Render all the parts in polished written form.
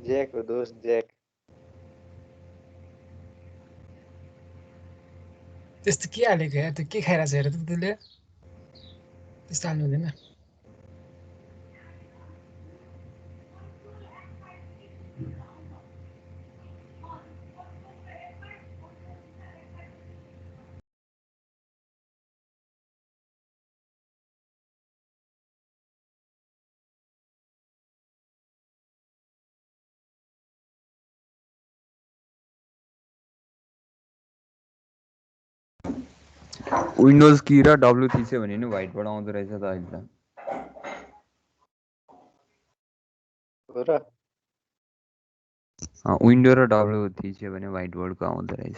Jack हो दोस्त jack त्यस्तो के हालेको यार त्यो के खाइरहेको छ हेर त त्यसले त्यस्तो हाल्नु हुँदैन विन्डोज की र डब्लु थिच्यो भने नि व्हाइटबाट आउँदो रहेछ त अहिले त हो र विन्डो र डब्लु थिच्यो भने व्हाइटबोर्डको आउँदो रहेछ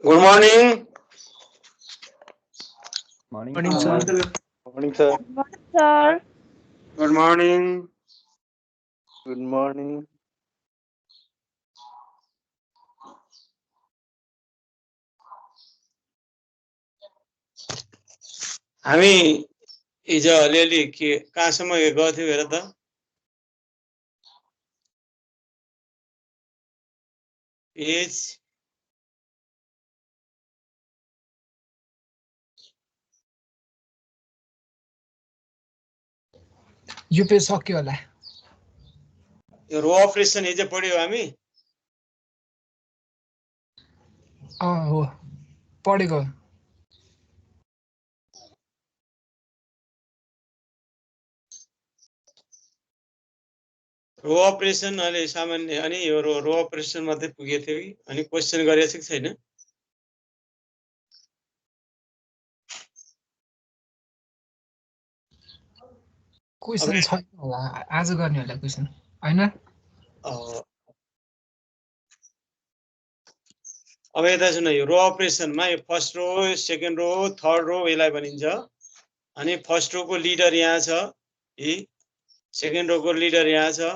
Good morning. Morning sir morning sir Sir, Good morning. Good morning हामी हिजो अलिअलि के कहाँसम्म गएको थियो हेर त पेज यो पेज सक्यो होला यो रो अपरेसन हिजो पढ्यो हामी हो पढेको रो अपरेसन अहिले सामान्य अनि यो रो अपरेसन मात्रै पुगेको थियो कि अनि क्वेसन गरेको छ कि छैन क्वेसन छैन होला आज गर्ने होला क्वेसन हैन अब यता सुन यो रो अपरेसनमा यो first row second row third row यसलाई भनिन्छ अनि फर्स्ट रो को लिडर यहाँ छ यी सेकेन्ड रो को लिडर यहाँ छ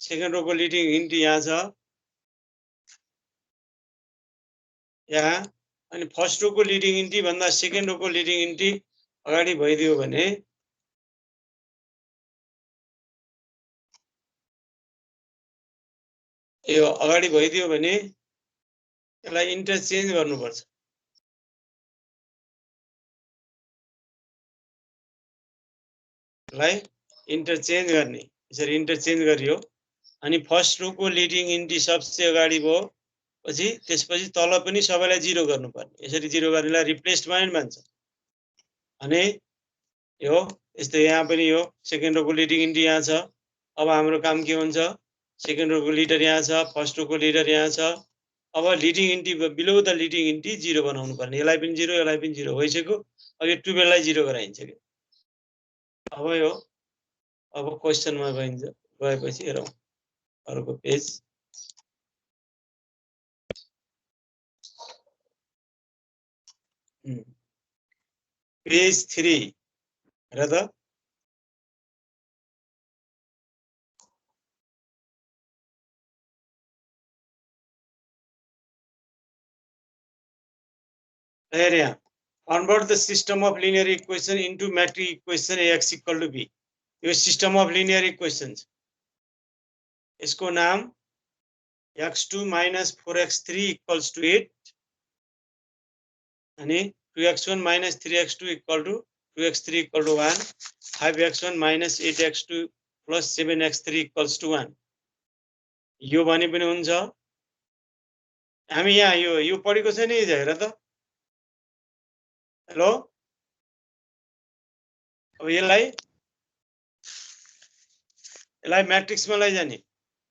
सेकेन्ड रो को लिडिङ इन्टी यहाँ छ यहाँ अनि फर्स्ट रो को लिडिङ इन्टी भन्दा सेकेन्ड रो को लिडिङ इन्टी अगाडि भइदियो भने यो अगाडि भइदियो भने यसलाई इन्टरचेन्ज गर्नुपर्छ यसलाई इन्टरचेन्ज गर्ने यसरी इन्टरचेन्ज गरियो अनि फर्स्ट रो को लिडिङ इन्टी सबसे अगाडि भयो पछि त्यसपछि तल पनि सबैलाई जिरो गर्नुपर्ने यसरी जिरो गर्नेलाई रिप्लेसमेन्ट भन्छ अनि यो यस्तै यहाँ पनि यो सेकेन्ड रो को लिडिङ इन्टी यहाँ छ अब हाम्रो काम के हुन्छ सेकेन्ड रो को लिडर यहाँ छ फर्स्ट रो को लिडर यहाँ छ अब leading entry below the leading entry zero बनाउनु पर्ने यसलाई पनि जिरो यसलाई पनि जिरो भइसक्यो अब यो 12 लाई जिरो गराइन्छ के अब यो अब क्वेशनमा गएपछि हेरौँ अर्को पेज पेज 3 हेर त here convert the system of linear equation into metric equation ax equal to b यो system of linear equations यसको नाम x2 minus 4x3 equals to 8 अनि 2x1 minus 3x2 equal to 2x3 equal to 1 5x1 minus 8x2 plus 7x3 equals to 1 यो भने पनि हुन्छ हामी यहाँ यो पढेको छैन हेर त हेलो अब यसलाई म्याट्रिक्समा लैजाने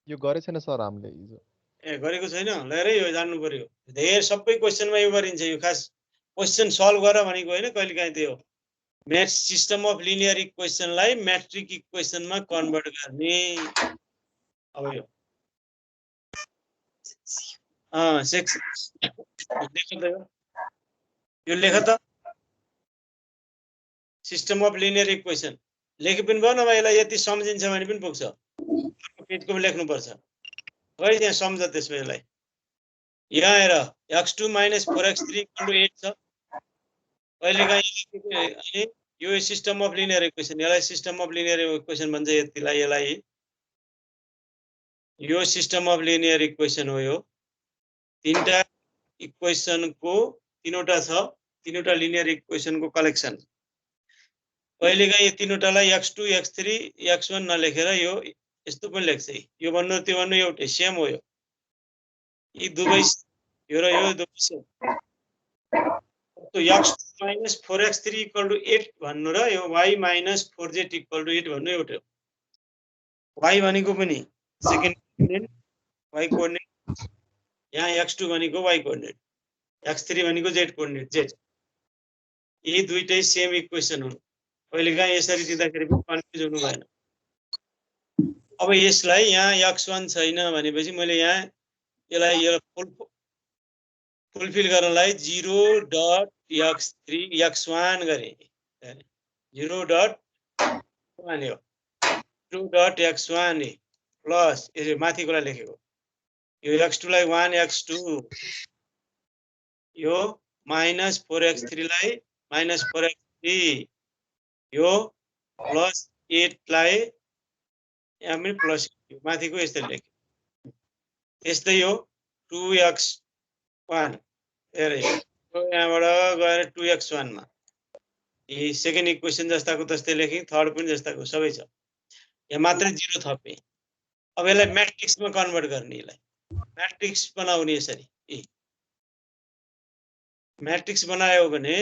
यो गरे छैन सर हामीले हिजो ए गरेको छैन लिएरै यो जान्नु पर्यो धेरै सबै क्वेसनमा यो गरिन्छ यो खास क्वेसन सल्भ गर भनेको होइन कहिलेकाहीँ त्यो म्याथ्स सिस्टम अफ लिनियर इक्वेसनलाई म्याट्रिक इक्वेसनमा कन्भर्ट गर्ने अब यो यो लेख त सिस्टम अफ लिनियर इक्वेसन लेखे पनि भयो नभए यसलाई यति सम्झिन्छ भने पनि पुग्छ पेजको लेख्नुपर्छ खै त्यहाँ सम्झ त्यसमा यसलाई यहाँ हेर x2 - 4x3 = 8 छ कहिलेकाहीँ यो सिस्टम अफ लिनियर इक्वेसन यसलाई सिस्टम अफ लिनियर इक्वेसन भन्छ यतिलाई यसलाई यो सिस्टम अफ लिनियर इक्वेसन हो यो तीनटा इक्वेसनको तीनवटा छ तीनवटा लिनियर इक्वेसनको कलेक्सन कहिलेकाहीँ यो तीनवटालाई x2 x3 x1 नलेखेर यो यस्तो पनि लेख्छ यो भन्नु त्यो भन्नु एउटै सेम हो यो यी दुवै यो र यो दुवै सेम तो x2 - 4x3 = 8 भन्नु र यो y - 4z = 8 भन्नु एउटै हो y भनेको पनि सेकेन्ड कोअर्डिनेट y कोअर्डिनेट यहाँ x2 भनेको y कोअर्डिनेट x3 भनेको z कोअर्डिनेट z यी दुईटै सेम इक्वेसन हुन् कहिलेकाहीँ यसरी दिँदाखेरि पनि कन्फ्युज हुनु भएन अब यसलाई यहाँ x1 छैन भनेपछि मैले यहाँ यसलाई यो फुलफिल गर्नलाई 0.x3 x1 गरे 0.1 हो 0.x1 प्लस यो माथिकोलाई लेखेको यो x2 लाई 1x2 यो -4x3 लाई -4x3 यो प्लस 8 लाई यहाँ पनि प्लस माथिको यस्तै लेख्यो त्यस्तै यो 2x1 हेरे यहाँबाट गएर 2x1 मा यी सेकेन्ड इक्वेसन जस्ताको तस्तै लेखेँ थर्ड पनि जस्ताको सबै छ यहाँ मात्रै 0 थपे अब यसलाई म्याट्रिक्समा कन्भर्ट गर्ने यसलाई म्याट्रिक्स बनाउने यसरी म्याट्रिक्स बनायो भने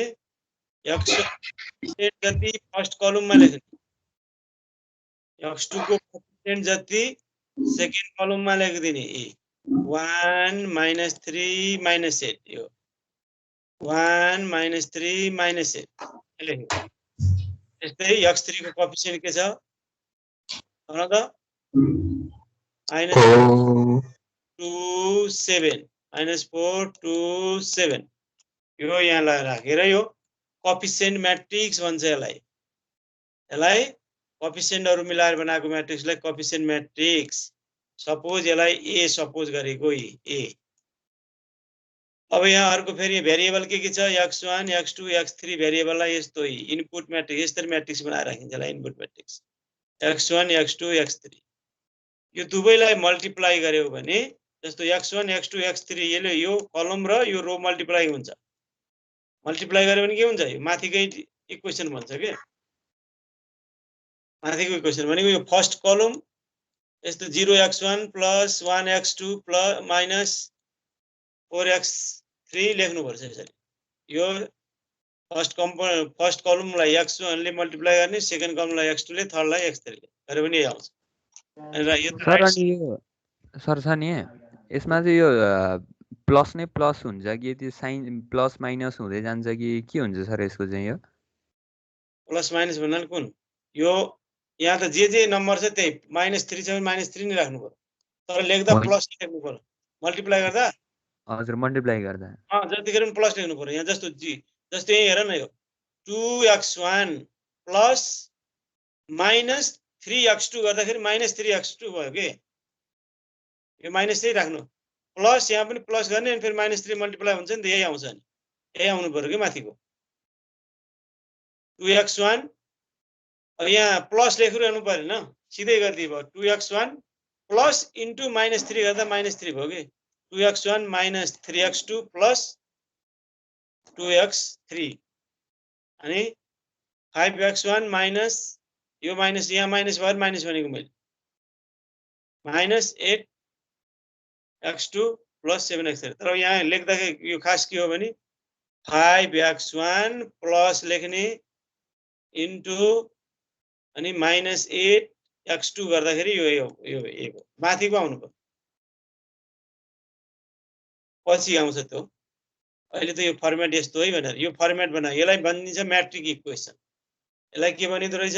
x1 जति फर्स्ट कलममा लेख्ने x2 को कोएफिसिएन्ट जति सेकेन्ड कलममा लेखिदिने 1 - 3 - 8 यो 1 - 3 - 8 लेख्नु त्यस्तै x3 को कोएफिसिएन्ट के छ भन त -427 -427 यो यहाँ राखेर यो कोएफिसिएन्ट म्याट्रिक्स भन्छ यसलाई कोएफिसिएन्टहरु मिलाएर बनाएको म्याट्रिक्सलाई कोएफिसिएन्ट म्याट्रिक्स सपोज यसलाई ए सपोज गरेको ए अब यहाँ अर्को फेरि भेरिएबल के छ x1 x2 x3 भेरिएबललाई यस्तो इनपुट म्याट्रिक्स यसरी म्याट्रिक्स बनाएर राखिन्छ यसलाई input matrix x1 x2 x3 यो दुवैलाई मल्टिप्लाई गर्यो भने जस्तो x1 x2 x3 यो कलम र यो रो मल्टिप्लाई हुन्छ मल्टिप्लाई गर्यो भने के हुन्छ यो माथिकै इक्वेसन भन्छ के माथिको इक्वेसन भनेको यो फर्स्ट कलम यस्तो 0x1 + 1x2 - 4x3 लेख्नु पर्छ यसरी यो फर्स्ट कलमलाई x1 ले मल्टिप्लाई गर्ने सेकेन्ड कलमलाई x2 ले थर्ड लाई x3 ले गरे पनि यही आउँछ सर अनि यो सर छ नि यसमा चाहिँ यो प्लस नै प्लस हुन्छ कि त्यो साइन प्लस माइनस हुँदै जान्छ कि के हुन्छ सर यसको चाहिँ यो प्लस माइनस भन्नाले कुन यो यहाँ त जे नम्बर छ त्यही -3 छ भने -3 नै राख्नु पर्यो तर लेख्दा प्लस लेख्नु पर्यो मल्टिप्लाई गर्दा हजुर मल्टिप्लाई गर्दा जतिखेर पनि प्लस लेख्नु पर्यो यहाँ जस्तो जस्तो यही हेर न यो 2x1 प्लस -3x2 गर्दाखेरि -3x2 भयो के यो माइनस चाहिँ राख्नु प्लस यहाँ पनि प्लस गर्ने अनि फेरि -3 मल्टिप्लाई हुन्छ नि त यही आउँछ नि यही आउनु पर्यो के माथिको 2x1 अब यहाँ प्लस लेखिरहनु परेन सिधै गरिदिए भयो 2x1 प्लस इन्टु -3 गर्दा -3 भयो के 2x1 - 3x2 प्लस 2x3 अनि 5x1 माइनस यो माइनस यहाँ माइनस भएर माइनस भनेको मैले -8x2 + 7x3 तर यहाँ लेख्दाखेरि यो खास के हो भने 5x1 प्लस लेख्ने इन्टु अनि -8x2 गर्दाखेरि यो माथिको आउनु पर्यो पछि आउँछ त्यो अहिले त यो फर्मेट यस्तो है भनेर यो फर्मेट बनायो यसलाई भनिन्छ म्याट्रिक इक्वेसन यसलाई के भनिदो रहेछ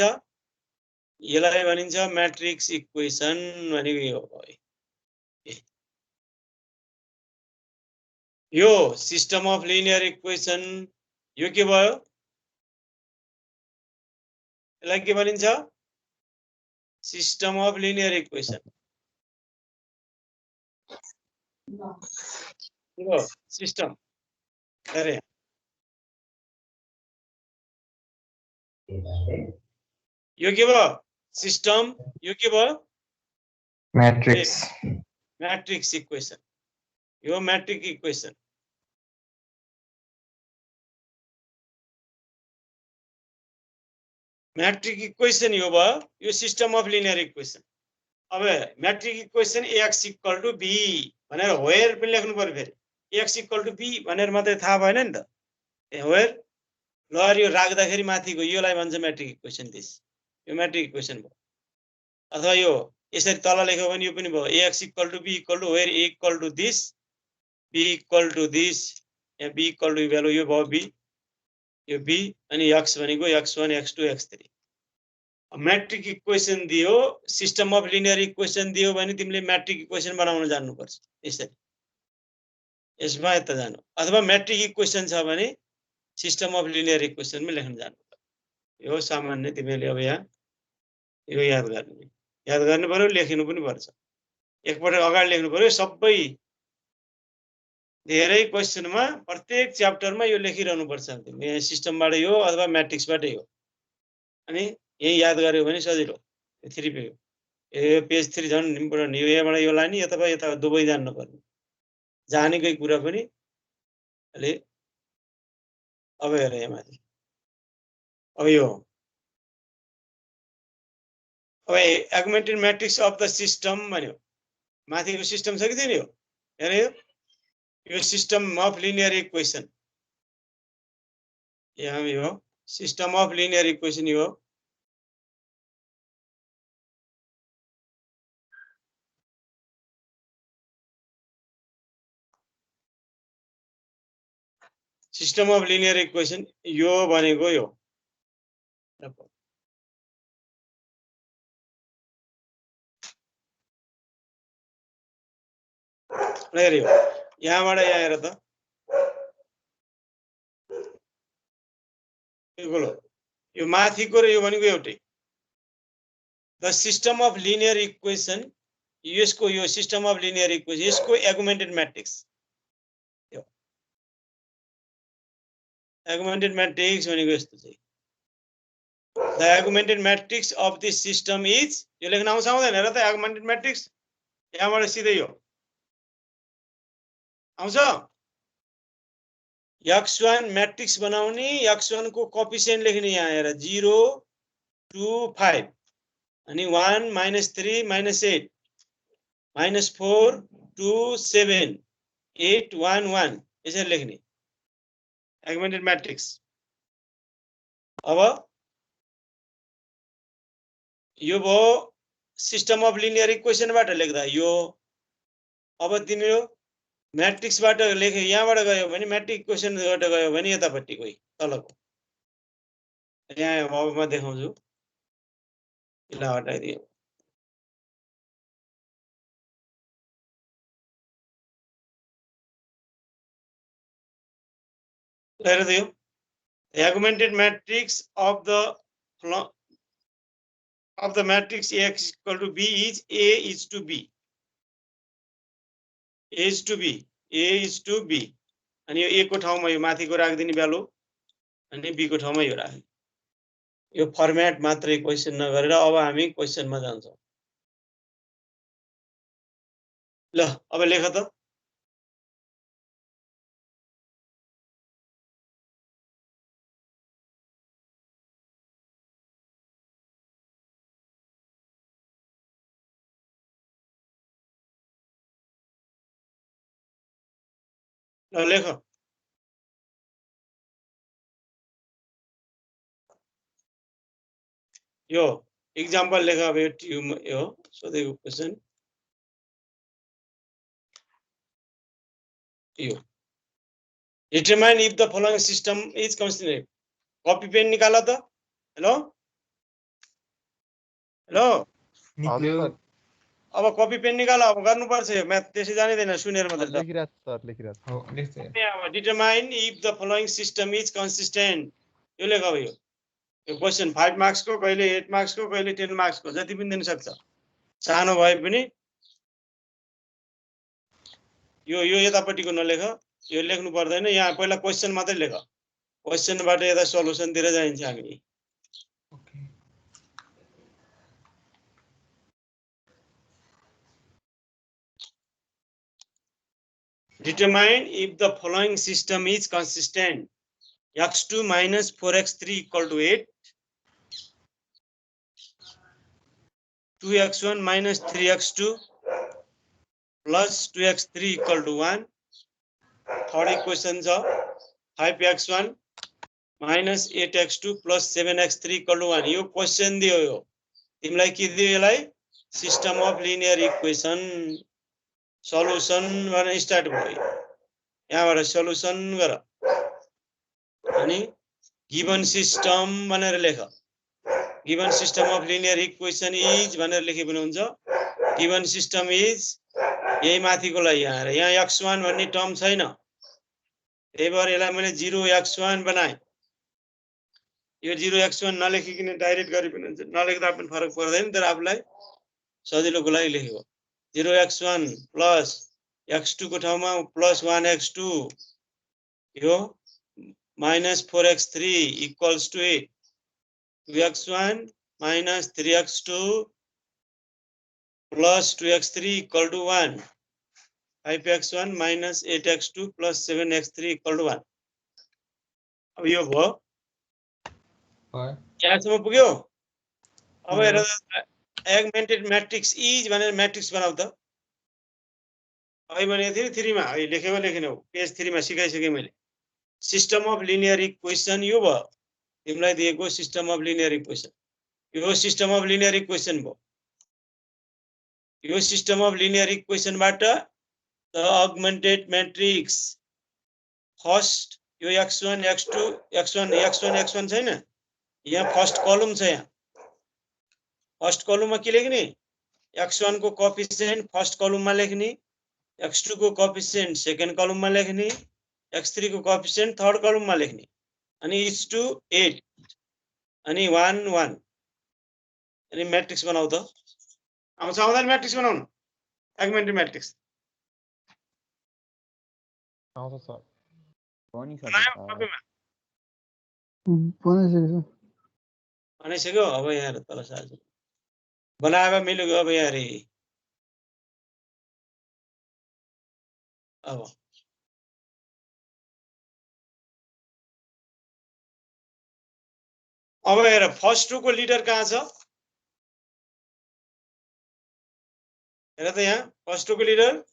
यसलाई भनिन्छ म्याट्रिक्स इक्वेसन भनेको यो हो यो सिस्टम अफ लिनियर इक्वेसन यो के भयो यसलाई के भनिन्छ सिस्टम अफ लिनियर इक्वेसन यो सिस्टम अरे यो के भयो सिस्टम यो के भयो मैट्रिक्स इक्वेसन यो मैट्रिक इक्वेसन मैट्रिक इक्वेसन यो भयो यो सिस्टम अफ लिनियर इक्वेसन अब matrix equation x equal to b भनेर वेयर पनि लेख्नु पर्यो फेरि x इक्वल टु b भनेर मात्रै थाहा भएन नि त वेयर लहर यो राख्दाखेरि माथिको योलाई भन्छ मैट्रिक इक्वेसन दिस यो मैट्रिक इक्वेसन भयो अथवा यो यसरी तल लेख्यो भने यो पनि भयो ax equal to b equal to where a equal to this b equal to this यहाँ b इक्वल टु भ्यालु यो भयो b यो b अनि x भनेको x1 x2 x3 matrix equation दियो सिस्टम अफ लिनियर इक्वेसन दियो भने तिमीले मैट्रिक इक्वेसन बनाउन जान्नुपर्छ यसरी यसमा यता जानु अथवा मैट्रिक इक्वेसन छ भने सिस्टम अफ लिनियर इक्वेसनमा लेख्न जानुपर्छ यो सामान्य तिमीले अब यहाँ यो याद गर्नु पर्यो लेख्नु पनि पर्छ एकपटक अगाडि लेख्नु पर्यो सबै धेरै क्वेसनमा प्रत्येक च्याप्टरमा यो लेखिरहनु पर्छ तिमीले यहाँ सिस्टमबाट यो अथवा मैट्रिक्सबाट यो अनि यही याद गर्यो भने सजिलो 3 पेज यो पेज 3 झन् इम्पोर्टेन्ट यो यहाँबाट यो लाने अथवा यता दुवै जान्नु पर्ने जानेकै कुरा पनि अलि अब हेर यहाँ माथि अब यो अब एगमेन्टेड मैट्रिक्स अफ द सिस्टम भन्यो माथिको सिस्टम छ कि छैन यो हेर यो सिस्टम अफ लिनियर इक्वेसन यहाँ यो सिस्टम अफ लिनियर इक्वेसन यो सिस्टम अफ लिनियर इक्वेसन यो भनेको यो यहाँबाट यहाँ हेर त यो माथिको र यो भनेको एउटै the system of linear equation यसको यो सिस्टम अफ लिनियर इक्वेसन यसको एगुमेन्टेड मैट्रिक्स एगुमेन्टेड मैट्रिक्स भनेको यस्तो चाहिँ the augmented matrix of this system is यो लेख्न आउँछ आउँदैन हेर त एगुमेन्टेड मैट्रिक्स यहाँबाट सिधै यो आउँछ x1 मैट्रिक्स बनाउने x1 को कोएफिसिएन्ट लेख्ने यहाँ हेर 0 2 5 अनि 1 -3 -8 -4 2 7 8 1 1 यसरी लेख्ने एगुमेन्टेड मैट्रिक्स अब यो भयो सिस्टम अफ लिनियर इक्वेसनबाट लेख्दा यो अब तिम्रो मैट्रिक्सबाट लेखे यहाँबाट गयो भने मैट्रिक इक्वेसनबाट गयो भने यतापट्टि गयो तलको यहाँ अब म देखाउँछु यसलाई हटाइदियो हेर दियो augmented matrix of the matrix x equal to b is a is to b a is to b अनि यो a को ठाउँमा यो माथिको राख्दिने भ्यालु अनि b को ठाउँमा यो राख्ने यो फर्मेट मात्रै क्वेशन नगरेर अब हामी क्वेशनमा जान्छौं ल अब लेख त ल लेख यो इक्जाम्पल लेख अब यो ट्युब यो सोधेको क्वेसन यो determine if the following system is consistent copy pen निकाल त हेलो हेलो निक्ल्यो हजुर अब कपी पेन निकाल अब गर्नुपर्छ यो म्याथ त्यसै जानिँदैन सुनेर सर मात्रै लेखिरहेको छु सर लेखिरहेको छु हो लेख्दै अब determine if the following system is consistent यो लेख अब यो क्वेसन 5 मार्क्स को कहिले 8 मार्क्स को कहिले 10 मार्क्स को जति पनि दिन सक्छ सानो भए पनि यो यतापट्टिको नलेख यो लेख्नु पर्दैन यहाँ पहिला क्वेसन मात्रै लेख क्वेसनबाट यता सल्युसनतिर जाइन्छ हामी okay Determine if the following system is consistent. X2 minus 4x3 equal to 8. 2x1 minus 3x2 plus 2x3 equal to 1. Third equation is 5x1 minus 8x2 plus 7x3 equal to 1. यो question दियो यो तिमीलाई के दियो यसलाई system of linear equation solution गर्न start भयो यहाँबाट सल्युसन गर अनि गिवन सिस्टम भनेर लेख given system of linear equation is भनेर लेखे पनि हुन्छ गिवन सिस्टम इज यही माथिको लागि यहाँ x1 भन्ने टर्म छैन त्यही भएर यसलाई मैले 0x1 बनाए यो 0x1 नलेखिकन डाइरेक्ट गरे पनि हुन्छ नलेख्दा पनि फरक पर्दैन तर आफुलाई सजिलोको लागि लेखेको 0x1 plus x2 को ठाउँमा plus 1x2 यो minus 4x3 equals to 8 2x1 minus 3x2 plus 2x3 equal to 1 5x1 minus 8x2 plus 7x3 equal to 1 अब यो भयो यहाँसम्म पुग्यो अब हेर augmented matrix is भनेर मैट्रिक्स बनाऊ त अहिले भनेको थिएँ 3 मा अहिले लेखेको लेखेन पेज 3 मा सिकाइसके मैले सिस्टम अफ लिनियर इक्वेसन यो भयो तिमीलाई दिएको सिस्टम अफ लिनियर इक्वेसन यो सिस्टम अफ लिनियर इक्वेसन भयो यो सिस्टम अफ लिनियर इक्वेसनबाट द अगमेन्टेड मैट्रिक्स फर्स्ट यो x1 x2 x1 छैन यहाँ फर्स्ट कलम छ यहाँ फर्स्ट कलममा के लेख्ने x1 को कोएफिसिएन्ट फर्स्ट कलममा लेख्ने x2 को कोएफिसिएन्ट सेकेन्ड कलममा लेख्ने x3 को कोएफिसिएन्ट थर्ड कलममा लेख्ने अनि इज टु 8 अनि 1 1 अनि मैट्रिक्स बनाऊ त आउँछ आउँदैन मैट्रिक्स बनाउनु एगमेन्टेड मैट्रिक्स आउँछ सर बनाइसक्यो अब यहाँ तल सार्छ बनाएको मिलेको अब यहाँ रे अब हेर फर्स्ट रो को लिडर कहाँ छ हेर त यहाँ फर्स्ट रो को लिडर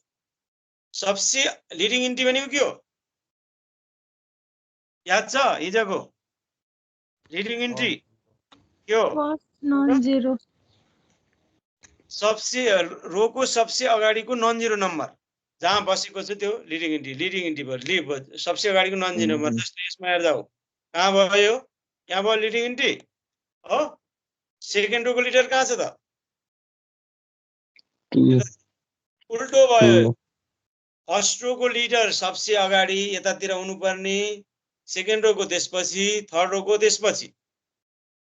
सबसे लिडिङ इन्टी भनेको के हो याद छ हिजोको लिडिङ इन्ट्री के हो नन जीरो सबसे रो को सबसे अगाडिको नन जीरो नम्बर जहाँ बसेको छ त्यो लिडिङ इन्टी भयो सबसे अगाडिको नन जीरो नम्बर जस्तो यसमा हेर्दा हो कहाँ भयो यहाँ भयो लिडिङ इन्टी हो सेकेन्ड रो को लिडर कहाँ छ त उल्टो भयो फर्स्ट रो को लिडर सबसे अगाडि यतातिर हुनुपर्ने सेकेन्ड रो को त्यसपछि थर्ड रो को त्यसपछि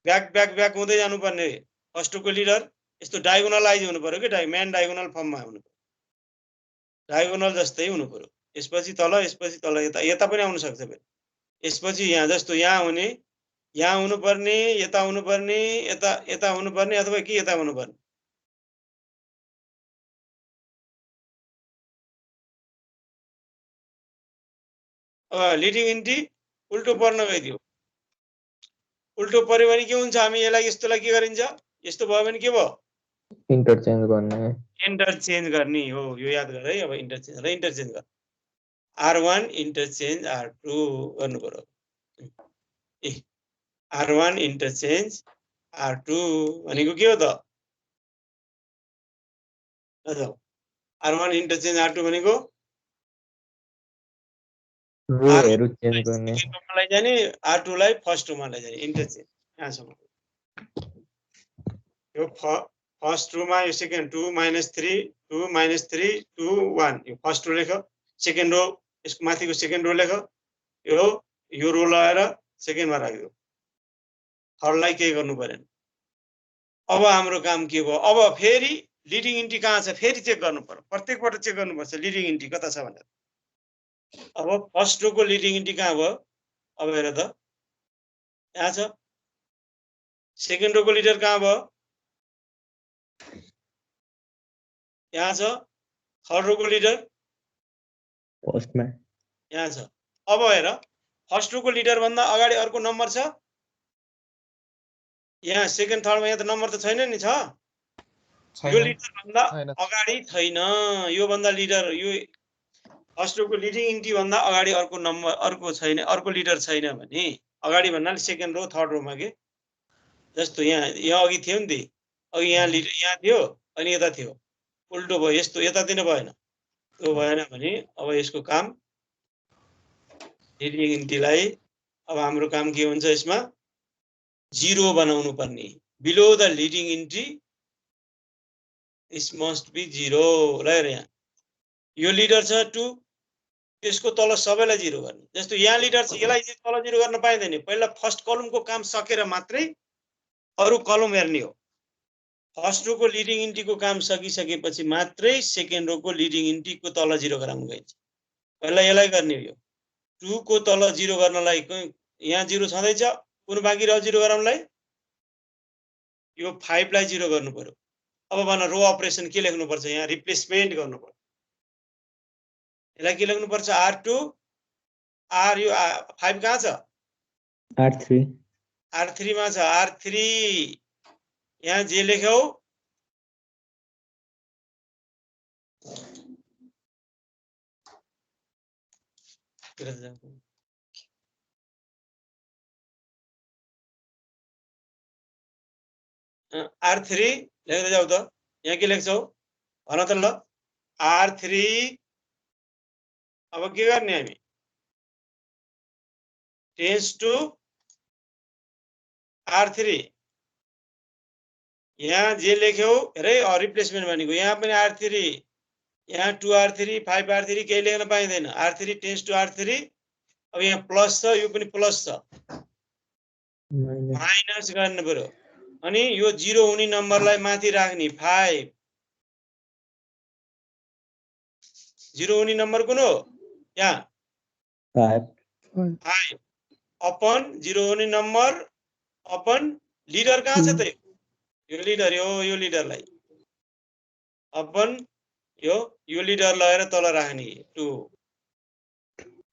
ब्याक ब्याक ब्याक हुँदै जानुपर्ने फर्स्ट रो को लिडर यस्तो डायगोनलाइज हुनु पर्यो के मेन डायगोनल फर्ममा हुनु पर्यो डायगोनल जस्तै हुनु पर्यो यसपछि तल यता यता पनि आउन सक्छ फेरि यसपछि यहाँ जस्तो यहाँ हुने यहाँ हुनुपर्ने यता हुनुपर्ने यता हुनुपर्ने अथवा कि यता हुनुपर्ने लिडिङ इन्टी उल्टो पर्न गइदियो उल्टो पर्यो भने के हुन्छ हामी यसलाई यस्तोलाई के गरिन्छ यस्तो भयो भने के भयो इन्टरचेन्ज गर्ने हो यो याद गर है अब इन्टरचेन्ज गर R1 इन्टरचेन्ज R2 गर्नु पर्यो R1 इन्टरचेन्ज R2 भनेको के हो त? R1 इन्टरचेन्ज R2 भनेको रोहरू चेन्ज गर्ने सेकेन्ड रोमा लैजाने R2 लाई फर्स्ट रोमा लैजाने इन्टरचेन्ज यहाँसम्म। यो फर्स्ट रोमा यो सेकेन्ड 2 - 3 2 - 3 2 1 यो फर्स्ट रो लेख, सेकेन्ड रो यसको माथिको सेकेन्ड रो लेख, यो रो लगाएर सेकेन्डमा राख्यो। थर्डलाई केही गर्नु परेन। अब हाम्रो काम के भयो? अब फेरि लिडिङ इन्ट्री कहाँ छ फेरि चेक गर्नु पर्यो। प्रत्येकपल्ट चेक गर्नुपर्छ लिडिङ इन्ट्री कता छ भनेर। अब फर्स्ट रोको लिडिङ इन्ट्री कहाँ भयो? अब हेर त यहाँ छ। सेकेन्ड रोको लिडर कहाँ भयो? यहाँ छ। थर्ड रोको लिडर फर्स्टमा यहाँ छ। अब हेर फर्स्ट रोको लिडर भन्दा अगाडि अर्को नम्बर छ यहाँ, सेकेन्ड थर्डमा यहाँ त नम्बर त छैन नि, छ? यो लिडर भन्दा अगाडि छैन। यो भन्दा लिडर यो फर्स्ट रोको लिडिङ इन्ट्री भन्दा अगाडि अर्को नम्बर अर्को छैन, अर्को लिडर छैन भने अगाडि भन्नाले सेकेन्ड रो थर्ड रोमा के जस्तो यहाँ अघि थियो नि त, अघि यहाँ लिडर यहाँ थियो अनि यता थियो, उल्टो भयो। यस्तो यतातिर भएन, त्यो भएन भने अब यसको काम लिडिङ इन्ट्रीलाई अब हाम्रो काम के हुन्छ? यसमा 0 बनाउनु पर्ने। Below the leading entry is must be 0। ल हेर यहाँ यो लिडर छ 2, त्यसको तल सबैलाई 0 गर्ने। जस्तो यहाँ लिडर छ, यसलाई तल 0 गर्न पाइँदैन। पहिला फर्स्ट कलमको काम सकेर मात्रै अरु कलम हेर्ने हो। फर्स्ट रोको लिडिङ इन्ट्रीको काम सकिसकेपछि मात्रै सेकेन्ड रोको लिडिङ इन्ट्रीको तल 0 गराउनु गइन्छ। पहिला यसलाई गर्ने हो। यो 2 को तल 0 गर्नलाई यहाँ 0 छँदैछ, कुन बाँकी रह्यो 0 गराउनलाई? यो 5 लाई 0 गर्नु पर्यो। अब भन रो अपरेसन के लेख्नु पर्छ? यहाँ रिप्लेसमेन्ट गर्नु पर्छ। यसलाई के लेख्नु पर्छ? R2 R यो 5 कहाँ छ? R3 मा छ। R3 यहाँ जे लेख्यौ R3 लेख्दै जाऊ त। यहाँ के लेख्छौ भन त ल? R3 अब के गर्ने हामी? टेन्स टु R3 यहाँ जे लेख्यौ हेरै रिप्लेसमेन्ट भनेको यहाँ पनि R3 यहाँ 2R3 5R3 केही लेख्न पाइँदैन। R3 tense to R3। अब यहाँ प्लस छ, यो पनि प्लस छ, माइनस गर्नु पर्यो। अनि यो 0 हुने नम्बरलाई माथि राख्ने 5। 0 हुने नम्बर कुन हो? यहाँ 5 अपन 0 हुने नम्बर अपन लिडर कहाँ छ त? यो लिडर यो लिडरलाई अपन यो लिडर लगाएर तल राख्ने 2।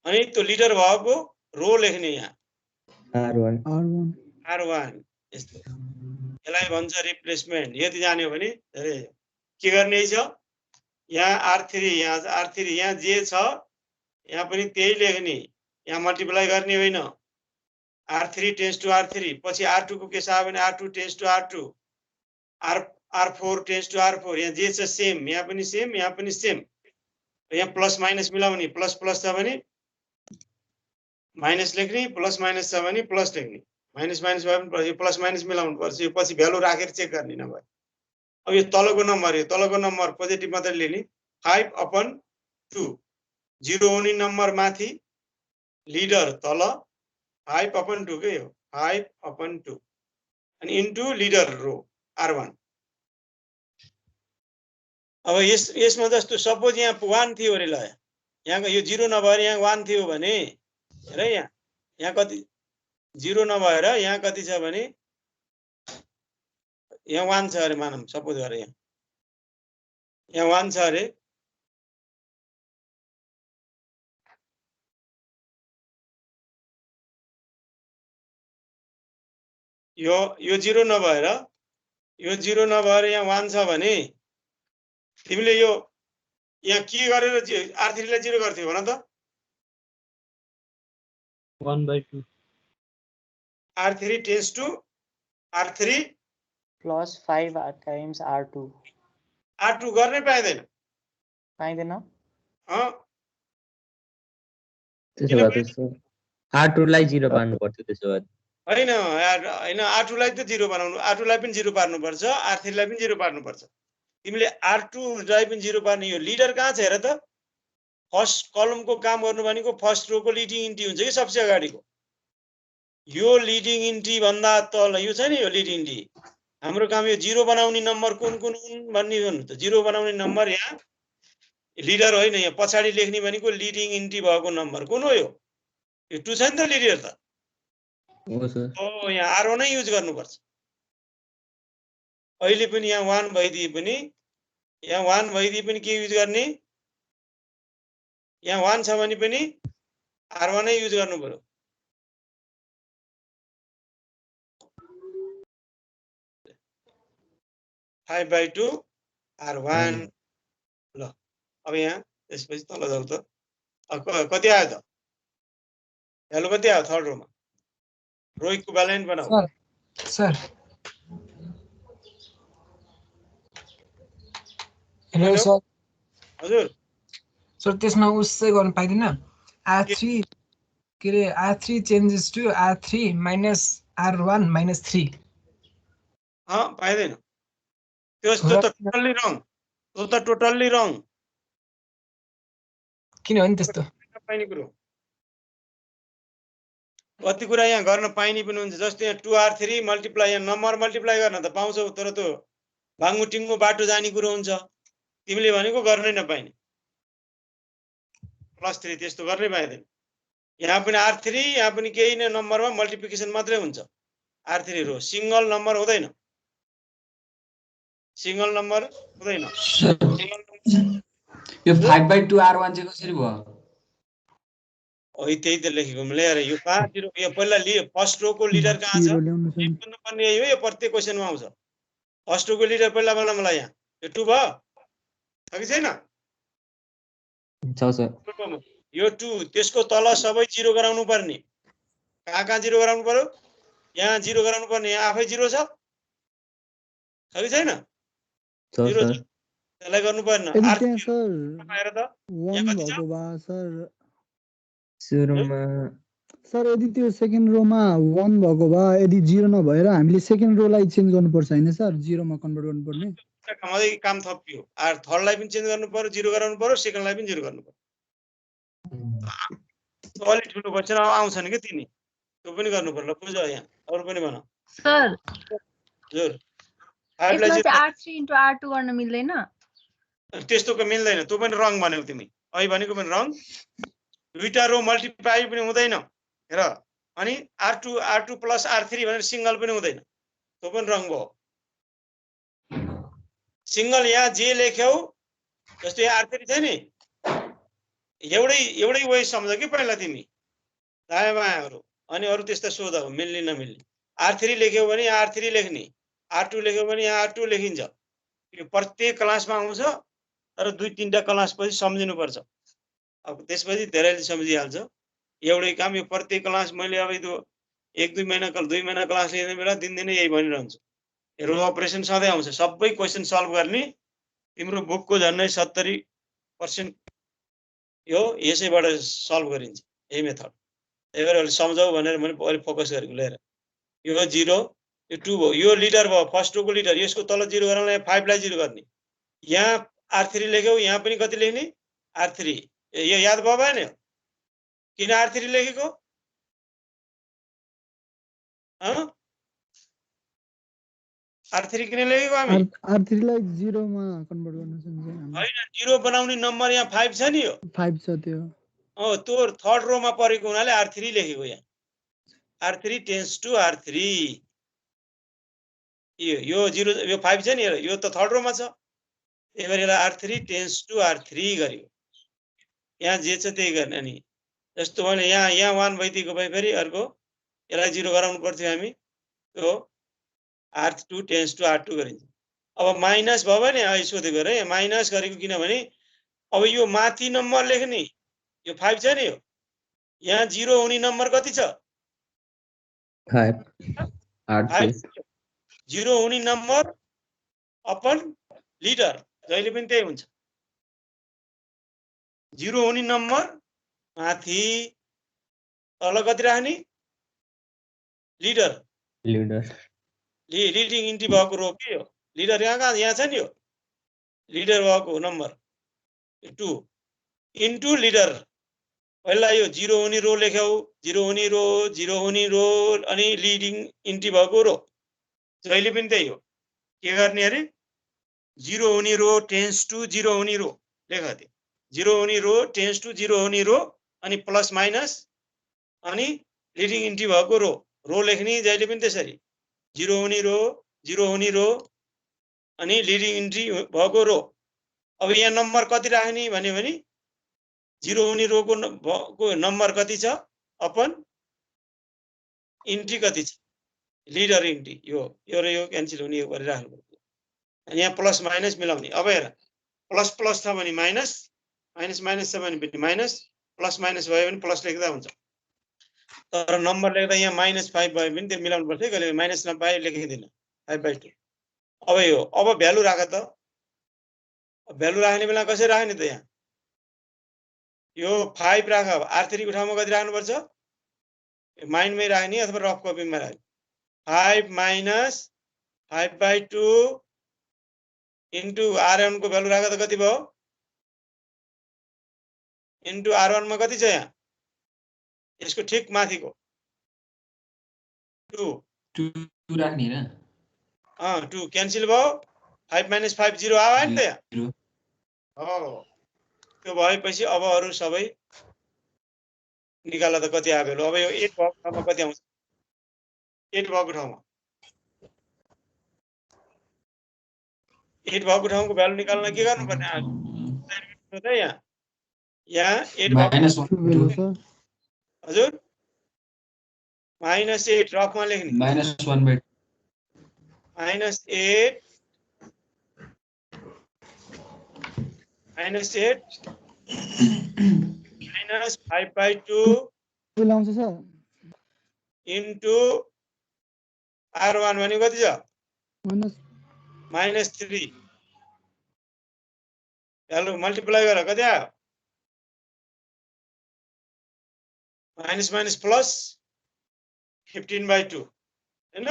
अनि त्यो लिडर भएको रो लेख्ने यहाँ R1 यस्तो। यसलाई भन्छ रिप्लेसमेन्ट। यति जान्यो भने के गर्ने छ? यहाँ R3 यहाँ जे छ यहाँ पनि त्यही लेख्ने, यहाँ मल्टिप्लाई गर्ने होइन। R3 टेन्स टु R3 पछि R2 को के छ भने R2 tense to R2 R4 tense to R4 यहाँ जे छ सेम, यहाँ पनि सेम, यहाँ पनि सेम। यहाँ प्लस माइनस मिलाउने, प्लस प्लस छ भने माइनस लेख्ने, प्लस माइनस छ भने प्लस लेख्ने, माइनस माइनस भयो भने यो प्लस माइनस मिलाउनु पर्छ। यो पछि भ्यालु राखेर चेक गर्ने नभए। अब यो तलको नम्बर पोजिटिभ मात्रै लिने 5/2 0 हुने नम्बर माथि लिडर तल 5/2 के हो 5/2 अनि इन्टु लिडर रो R1। अब यसमा जस्तो सपोज यहाँ 1 थियो अरे, ल यहाँ यो 0 नभएर यहाँ 1 थियो भने हेर यहाँ कति 0 नभएर यहाँ कति छ भने यहाँ 1 छ अरे, मानौँ सपोज गरे यहाँ 1 छ अरे। यो 0 नभएर यहाँ 1 छ भने तिमीले यो यहाँ के गरेर R3 लाई 0 गर्थ्यौ भन त? 1/2 R3 tense to R3 plus 5 times R2 R2 गर्नै पाइँदैन पाइँदैन त्यसो भए त सर R2 लाई 0 पार्नु पर्छ त्यसो भए होइन होइन R2 लाई त 0 बनाउनु R2 लाई पनि 0 पार्नुपर्छ R3 लाई पनि 0 पार्नुपर्छ तिमीले R2 लाई पनि 0 पार्ने यो लिडर कहाँ छ हेर त फर्स्ट कलमको काम गर्नु भनेको फर्स्ट रोको लिडिङ इन्ट्री हुन्छ कि सबसे अगाडिको यो लिडिङ इन्ट्री भन्दा तल यो छ नि यो लिडिङ इन्ट्री हाम्रो काम यो 0 बनाउने नम्बर कुन कुन हुन् भन्ने भन्नु त 0 बनाउने नम्बर यहाँ लिडर होइन यहाँ पछाडी लेख्ने भनेको लिडिङ इन्ट्री भएको नम्बर कुन हो यो 2 छ नि त लिडर त हो सर ओ यहाँ R1 नै युज गर्नुपर्छ अहिले पनि यहाँ 1 भइदिए पनि यहाँ 1 भइदिए पनि के युज गर्ने यहाँ 1 छ भने पनि R1 नै युज गर्नु पर्यो 5/2 R1 ल अब यहाँ त्यसपछि तल जाऊ त कति आयो त भ्यालु कति आयो थर्ड रोमा रो इक्विभ्यालेन्ट बनाऊ सर हेलो सर हजुर सर त्यसमा उसै गर्न पाइदैन R3 के रे R3 changes to R3 minus R1 minus 3 पाइदैन त्यो त टोटल्ली रङ त्यो त टोटल्ली रङ किन हो नि त्यस्तो पाइने कुरो कति कुरा यहाँ गर्न पाइने पनि हुन्छ जस्तै यहाँ 2R3 मल्टिप्लाई यहाँ नम्बर मल्टिप्लाई गर्न त पाउँछौ तर त्यो भाङ्गुटिङ्गो बाटो जाने कुरो हुन्छ तिमीले भनेको गर्नै नपाइने +3 त्यस्तो गर्नै पाइदैन यहाँ पनि R3 यहाँ पनि केही न नम्बरमा मल्टिप्लिकेसन मात्रै हुन्छ R3 रो सिंगल नम्बर हुँदैन सिंगल नम्बर हुँदैन यो 5/2 R1 चाहिँ कसरी भयो ओइ त्यही त लेखेको मैले यार यो कहाँ 0 यो पहिला फर्स्ट रो को लिडर कहाँ छ लेख्नु पर्ने यही हो यो प्रत्येक क्वेशनमा आउँछ फर्स्ट रो को लिडर पहिला बना मलाई यहाँ यो 2 भयो छ कि छैन छ सर यो 2 त्यसको तल सबै 0 गराउनु पर्ने कहाँ 0 गराउनु पर्यो यहाँ 0 गराउनु पर्ने यहाँ आफै 0 छ कि छैन 0 छ त्यसलाई गर्नु पर्न त्यहाँ सर आएर त 1 भएको भए सर सुरुमा सर यदि त्यो सेकेन्ड रोमा 1 भएको भए यदि 0 नभएर हामीले सेकेन्ड रोलाई चेन्ज गर्नुपर्छ हैन सर 0 मा कन्भर्ट गर्नुपर्ने कमादै काम थपियो आर थर्ड लाई पनि चेन्ज गर्नु पर्यो 0 गराउनु पर्यो सेकेन्ड लाई पनि 0 गर्नु पर्यो अलि ठुलो क्वेशन आउँछ नि के तिनी त्यो पनि गर्नु पर्यो बुझ यहाँ अरु पनि भन सर हजुर 5 लाई R3 * R2 गर्न मिल्दैन त्यस्तोको मिल्दैन त्यो पनि रङ भन्यौ तिमी अहिले भनेको पनि रङ दुईटा रो मल्टिप्लाई पनि हुँदैन हेर अनि R2 + R3 भनेर सिंगल पनि हुँदैन त्यो पनि रङ भयो सिंगल यहाँ जे लेख्यौ जस्तै R3 छ नि एउटै वे सम्झ कि पहिला तिमी दायाँ बायाँहरु अनि अरु त्यस्ता सोध मिल्ने नमिल्ने R3 लेख्यौ भने यहाँ R3 लेख्ने R2 लेख्यौ भने यहाँ R2 लेखिन्छ यो प्रत्येक क्लासमा आउँछ तर 2-3टा क्लास पछि सम्झिनु पर्छ अब त्यसपछि धेरैले सम्झिहाल्छ एउटै काम यो प्रत्येक क्लास मैले अब त्यो 1-2 महिना 2 महिना क्लास लिने बेला दिनदिनै यही भनिरहन्छु रो अपरेसन सधैँ आउँछ सबै क्वेशन सल्भ गर्ने तिम्रो बुकको झन्डै 70% यो यसैबाट सल्भ गरिन्छ यही मेथड त्यही भएर अलि सम्झाउ भनेर मैले अलि फोकस गरेको लिएर यो 0 यो 2 भयो यो लिडर भयो फर्स्ट रोको लिडर यसको तल 0 गराउनलाई 5 लाई 0 गर्ने यहाँ R3 लेख्यौ यहाँ पनि कति लेख्ने R3 यो याद भयो भएन किन R3 लेखेको R3 किन लेखेको हामी R3 लाई 0 मा कन्भर्ट गर्न सक्छौँ हैन 0 बनाउने नम्बर यहाँ 5 छ नि यो 5 छ त्यो त्यो थर्ड रो मा परेको हुनाले R3 लेखेको यहाँ R3 टेन्स टु R3 यो 0 यो 5 छ नि यो त थर्ड रो मा छ त्यही भएर यसलाई R3 टेन्स टु R3 गरियो यहाँ जे छ त्यही गर्ने अनि जस्तो भने यहाँ 1 भइदिएको भए फेरि अर्को यसलाई 0 गराउनु पर्थ्यो हामी त्यो R2 टेन्स टु R2 गरिन्छ अब माइनस भयो भने अहिले सोधेको रे माइनस गरेको किनभने अब यो माथि नम्बर लेख्ने यो 5 छ नि यो यहाँ 0 हुने नम्बर कति छ 5 R3 0 हुने नम्बर अपन लिडर जहिले पनि त्यही हुन्छ 0 हुने नम्बर माथि तल कति राख्ने लिडर लिडिङ इन्ट्री भएको रो के हो लिडर यहाँ छ नि यो लिडर भएको नम्बर 2 इन्टु लिडर पहिला यो 0 हुने रो लेख्यौ 0 हुने रो अनि लिडिङ इन्ट्री भएको रो जहिले पनि त्यही हो के गर्ने अरे 0 हुने रो टेन्स टु 0 हुने रो लेख त्यो 0 हुने रो टेन्स टु 0 हुने रो अनि प्लस माइनस अनि लिडिङ इन्ट्री भएको रो लेख्ने जहिले पनि त्यसरी 0 हुने रो अनि लिडिङ इन्ट्री भएको रो अब यहाँ नम्बर कति राख्ने भन्यो भने 0 हुने रोको नम्बर कति छ अपन इन्ट्री कति छ लिडर इन्ट्री यो र यो क्यान्सल हुने यो गरी राख्नु पर्छ अनि यहाँ प्लस माइनस मिलाउने अब हेर प्लस प्लस छ भने माइनस माइनस माइनस छ भने पनि माइनस प्लस माइनस भयो भने प्लस लेख्दा हुन्छ तर नम्बर लेख्दा यहाँ -5 भयो भने त्यो मिलाउनु पर्छ कहिले माइनस नपाए लेखिदिन 5/2 अब यो अब भ्यालु राख त भ्यालु राख्ने बेला कसरी राख्ने त यहाँ यो 5 राख r3 को ठाउँमा कति राख्नु पर्छ माइनमै राख्ने अथवा रफ कपीमा राख्ने 5 माइनस 5/2 इन्टु r1 को भ्यालु राख त कति भयो इन्टु r1 मा कति छ यहाँ यसको ठीक माथिको 2 राख्ने हैन 2 क्यान्सल भयो 5 - 5 0 आयो नि त यहाँ हो त्यो भएपछि अब अरु सबै निकाल्दा त कति आयो अब यो 8 भएको ठाउँमा कति आउँछ 8 भएको ठाउँमा 8 भएको ठाउँको भ्यालु निकाल्न के गर्नुपर्ने त यहाँ 8 भएको हजुर -8 रफमा लेख्ने -1/2 -8 -5/2 मिलाउँछ सर इन्टु r1 भनेको कति छ -3 भ्यालु मल्टिप्लाई गर कति आयो माइनस माइनस प्लस 15/2 हैन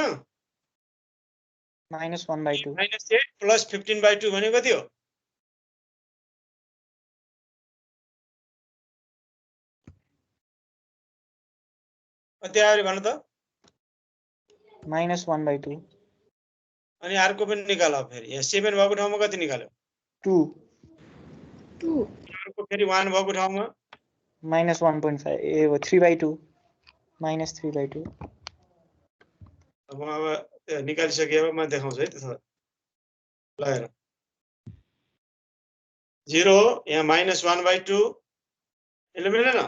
-1/2 -8 प्लस 15/2 भनेको कति हो कति आयो भन त -1/2 अनि अर्को पनि निकाल फेरि यहाँ 7 भएको ठाउँमा कति निकाल्यो 2 अर्को फेरि 1 भएको ठाउँमा -1.5 ए हो 3/2 -3/2 अब निकालिसकेपछि म देखाउँछु है त्यसो ल हेर 0 यहाँ -1/2 यसले मिलेन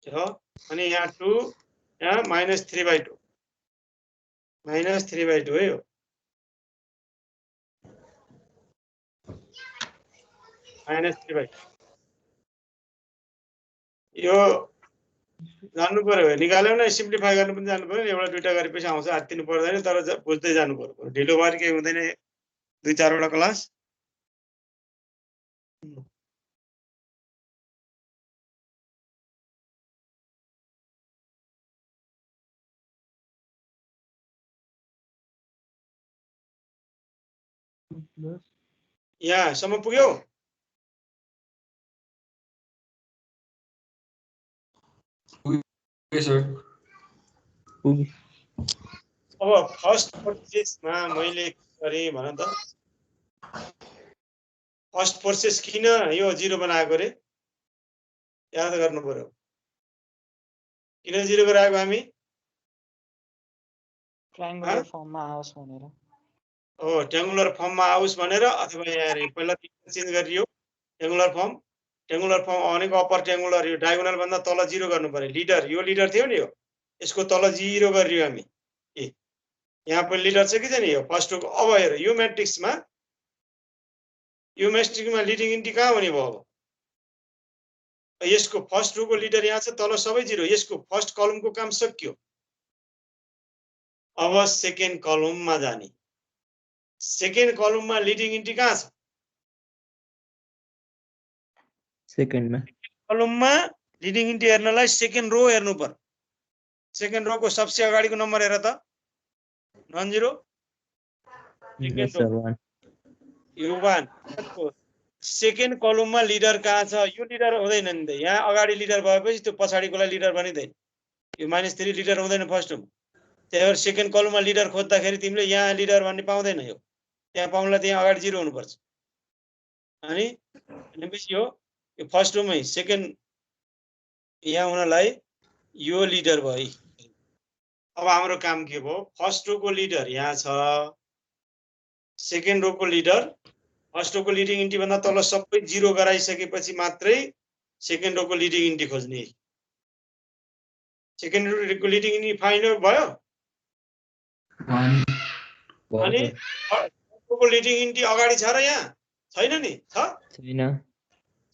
हो अनि यहाँ 2 यहाँ -3/2 है यो -3/2 यो जान्नु पर्यो निकाल्यौ न सिम्प्लिफाई गर्नु पनि जान्नु पर्यो एउटा दुईटा गरेपछि आउँछ हात्तिनु पर्दैन तर बुझ्दै जानु पर्यो ढिलो भएर केही हुँदैन 2-4 वटा क्लास यहाँसम्म पुग्यौ अब फर्स्ट प्रोसेसमा मैले गरे भन त फर्स्ट प्रोसेस किन यो 0 बनाएको रे याद गर्नु पर्यो किन 0 गराएको हामी ट्रायंगुलर फर्ममा आओस् भनेर हो ट्रायंगुलर फर्ममा आओस् भनेर अथवा यहाँ पहिला चेन्ज गरियो ट्रायंगुलर फर्म भनेको अप्पर ट्रायंगुलर यो डायगोनल भन्दा तल 0 गर्नु पर्यो लिडर यो लिडर थियो नि यो यसको तल 0 गरियो हामी ए यहाँ पनि लिडर छ कि छैन यो फर्स्ट रोको अब हेर यो म्याट्रिक्समा लिडिङ इन्ट्री कहाँ हुने भयो अब यसको फर्स्ट रोको लिडर यहाँ छ, तल सबै 0, यसको फर्स्ट कलमको काम सकियो। अब सेकेन्ड कलममा जाने। सेकेन्ड कलममा लिडिङ इन्ट्री कहाँ छ? सेकेन्डमा कलममा लिडिङ इन्ट्री हेर्नलाई सेकेन्ड रो हेर्नु पर्यो। सेकेन्ड रोको सबसे अगाडिको नम्बर हेर त, नन जिरो। yes sir 1 यो 1। सेकेन्ड कलममा लिडर कहाँ छ? यो लिडर हुँदैन नि त, यहाँ अगाडि लिडर भएपछि त्यो पछाडिकोलाई लिडर बनिँदैन। यो -3 लिडर हुँदैन फर्स्टमा। त्यही भएर सेकेन्ड कलममा लिडर खोज्दाखेरि तिमीले यहाँ लिडर भन्ने पाउँदैन। यो त्यहाँ पाउनलाई त्यहाँ अगाडि 0 हुनुपर्छ। अनि भनेपछि यो फर्स्ट रोमै सेकेन्ड यहाँ हुनलाई यो लिडर भयो। अब हाम्रो काम के भयो? फर्स्ट रोको लिडर यहाँ छ, सेकेन्ड रोको लिडर, फर्स्ट रोको लिडिङ इन्ट्री भन्दा तल सबै 0 गराइसकेपछि मात्रै सेकेन्ड रोको लिडिङ इन्ट्री खोज्ने। सेकेन्ड रोको लिडिङ इन्ट्री फाइनल भयो। अनि फर्स्ट रोको लिडिङ इन्ट्री अगाडि छ र यहाँ छैन नि?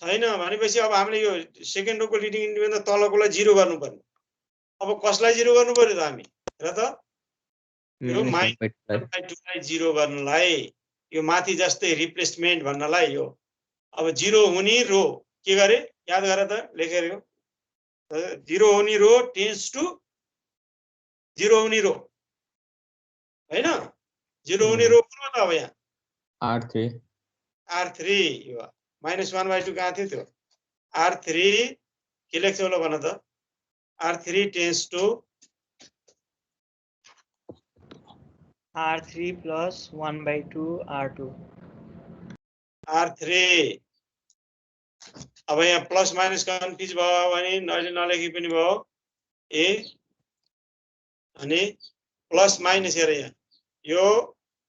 छैन भनेपछि अब हामीले यो सेकेन्ड रोको लिडिङ इन्ट्री भन्दा तलकोलाई 0 गर्नुपर्ने। अब कसलाई 0 गर्नु पर्यो त हामी? र त यो -2 लाई 0 गर्नलाई, यो माथि जस्तै रिप्लेसमेन्ट भन्नलाई यो अब 0 हुने रो के गरे? याद गर त, लेखेर यो 0 हुने रो टेन्स टु 0 हुने रो हैन? 0 हुने रो कुन हो त? अब यहाँ R3 यो -1/2 कहाँ थियो त्यो? R3 के लेख्छ होला भन त? R3 tense to R3 plus 1/2 R2 R3। अब यहाँ प्लस माइनस कन्फ्युज भयो भने अहिले नलेखी पनि भयो। ए अनि प्लस माइनस हेर, यहाँ यो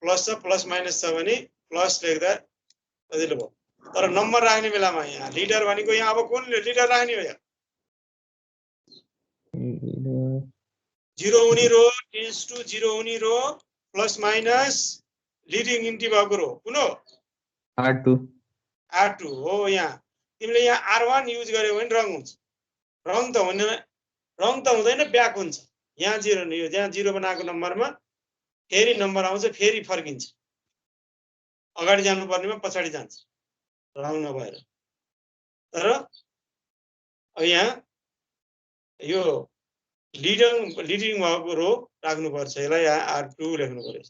प्लस छ, प्लस माइनस छ भने प्लस लेख्दा सजिलो भयो। तर नम्बर राख्ने बेलामा यहाँ लिडर भनेको यहाँ अब कुन लिडर राख्ने हो? यहाँ 0 हुने रो टेन्स टु 0 हुने रो प्लस माइनस लिडिङ इन्ट्री भएको रो कुन हो? R2 हो। यहाँ तिमीले यहाँ R1 युज गर्यो भने रङ हुन्छ। रङ त हुँदैन, ब्याक हुन्छ। यहाँ 0 नि, यो जहाँ 0 बनाएको नम्बरमा फेरि नम्बर आउँछ, फेरि फर्किन्छ। अगाडि जानुपर्नेमा पछाडि जान्छ, रङ नभएर। तर यहाँ यो लिडिङ भएको रो राख्नुपर्छ। यसलाई यहाँ R2 लेख्नु पर्यो।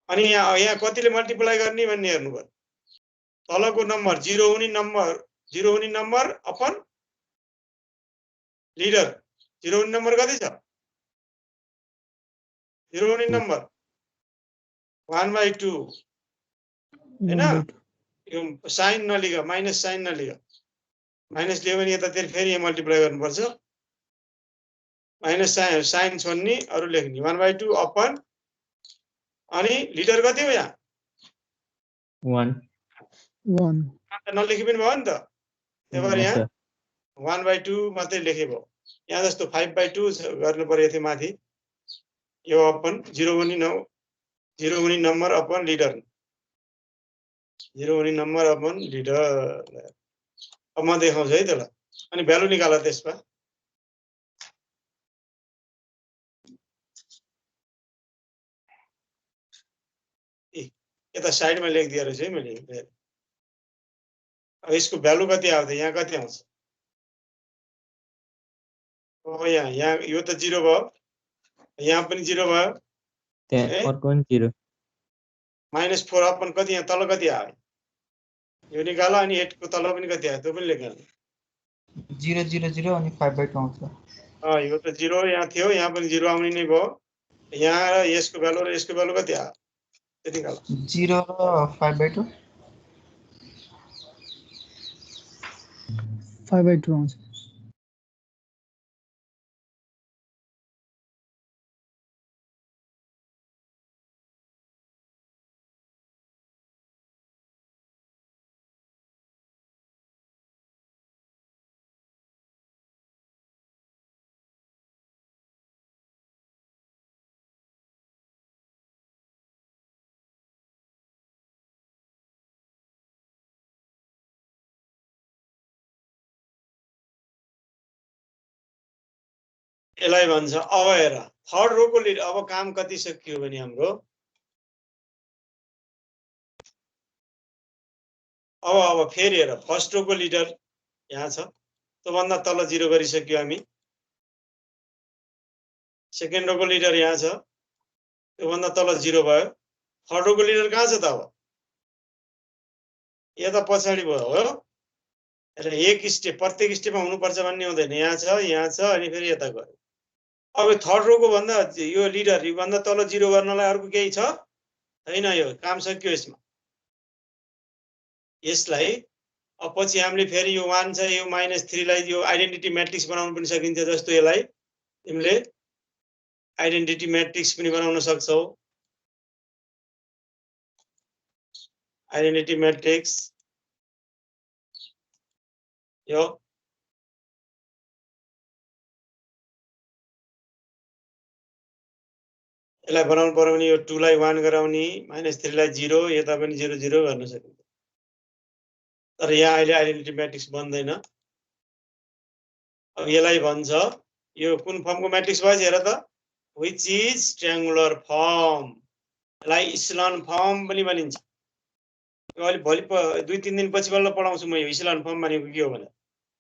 अनि यहाँ कतिले मल्टिप्लाई गर्ने भन्ने हेर्नु पर्यो। तलको नम्बर 0 हुने नम्बर अपन लिडर। 0 हुने नम्बर कति छ? 0 हुने नम्बर 1/2 हैन? Yo sign नलिग, minus sign नलिग। Minus लियो भने यतातिर फेरि यहाँ मल्टिप्लाई गर्नुपर्छ। माइनस साइन छोड्ने, अरु लेख्ने 1/2 अपन। अनि लिडर कति हो यहाँ? 1 नलेखी पनि भयो नि त। त्यही भएर यहाँ 1/2 मात्रै लेखे भयो। यहाँ जस्तो 5/2 गर्नु पर्यो थियो माथि। यो अपन 0 हुने नम्बर अपन लिडर। 0 हुने नम्बर अपन लिडर। अब म देखाउँछु है त्यसलाई। अनि भ्यालु निकाल त्यसमा। यता साइडमा लेखिदिएर रहेछ है मैले। अब यसको भ्यालु कति आउँछ? यहाँ कति आउँछ? अब यहाँ यो त 0 भयो, यहाँ पनि 0 भयो, -4 अपन कति? यहाँ तल कति आयो? यो निकाल। अनि 8 को तल पनि कति आयो त्यो पनि लेख्नु। 0 0 0 अनि 5/2 आउँछ। यो त 0 यहाँ थियो, यहाँ पनि 0 आउने नै भयो। यहाँ र यसको भ्यालु र यसको भ्यालु कति आयो? त्यो निकाल। 0 र 5/2 5/2 आउँछ। यसलाई भन्छ अब हेर थर्ड रोको लिडर अब काम कति सकियो भने हाम्रो अब फेरि हेर फर्स्ट रोको लिडर यहाँ छ त्यो भन्दा तल 0 गरिसक्यो हामी सेकेन्ड रोको लिडर यहाँ छ त्यो भन्दा तल 0 भयो थर्ड रोको लिडर कहाँ छ त अब यता पछाडी भयो हो र एक स्टेप प्रत्येक स्टेपमा हुनुपर्छ भन्ने हुँदैन यहाँ छ अनि फेरि यता गयो अब थर्ड रोको भन्दा यो लिडर यो भन्दा तल 0 गर्नलाई अर्को केही छ हैन यो काम सक्यो यसमा यसलाई अब पछि हामीले फेरि यो 1 छ यो -3 लाई यो आइडेन्टिटी म्याट्रिक्स बनाउन पनि सकिन्छ जस्तो यसलाई तिमीले आइडेन्टिटी म्याट्रिक्स पनि बनाउन सक्छौ आइडेन्टिटी म्याट्रिक्स यो यसलाई बनाउनु पर्यो भने यो 2 लाई 1 गराउने -3 लाई 0 यता पनि 0 0 गर्न सकिन्छ तर यहाँ अहिले आइडेन्टिटी म्याट्रिक्स बन्दैन अब यसलाई भन्छ यो कुन फर्मको म्याट्रिक्स भयो हेर त व्हिच इज ट्रायंगुलर फर्म यसलाई इचेलॉन फर्म पनि भनिन्छ यो अहिले भोलि 2-3 दिन पछि बल्ल पढाउँछु म यो इचेलॉन फर्म भनेको के हो भनेर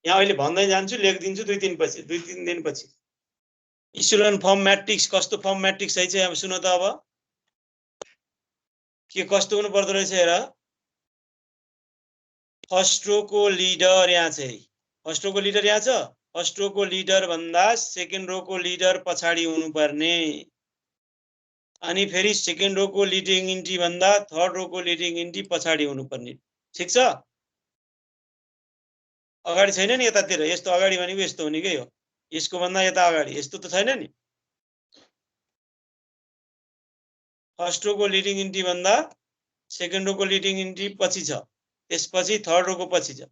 यहाँ अहिले भन्दै जान्छु लेख्दिन्छु 2-3 दिन पछि इचेलॉन फर्म म्याट्रिक्स कस्तो फर्म म्याट्रिक्स है चाहिँ अब सुन त अब के कस्तो हुनु पर्दो रहेछ हेर फर्स्ट रो को लिडर यहाँ छ फर्स्ट रो को लिडर यहाँ छ फर्स्ट रो को लिडर भन्दा सेकेन्ड रो को लिडर पछाडी हुनु पर्ने अनि फेरि सेकेन्ड रो को लिडिङ इन्ट्री भन्दा थर्ड रो को लिडिङ इन्ट्री पछाडी हुनु पर्ने ठीक छ अगाडि छैन नि यतातिर यस्तो अगाडि भनेको यस्तो हुने के हो यसको भन्दा यता अगाडि यस्तो त छैन नि फर्स्ट रो को लिडिङ इन्ट्री भन्दा सेकेन्ड रो को लिडिङ इन्ट्री पछि छ त्यसपछि थर्ड रो को पछि छ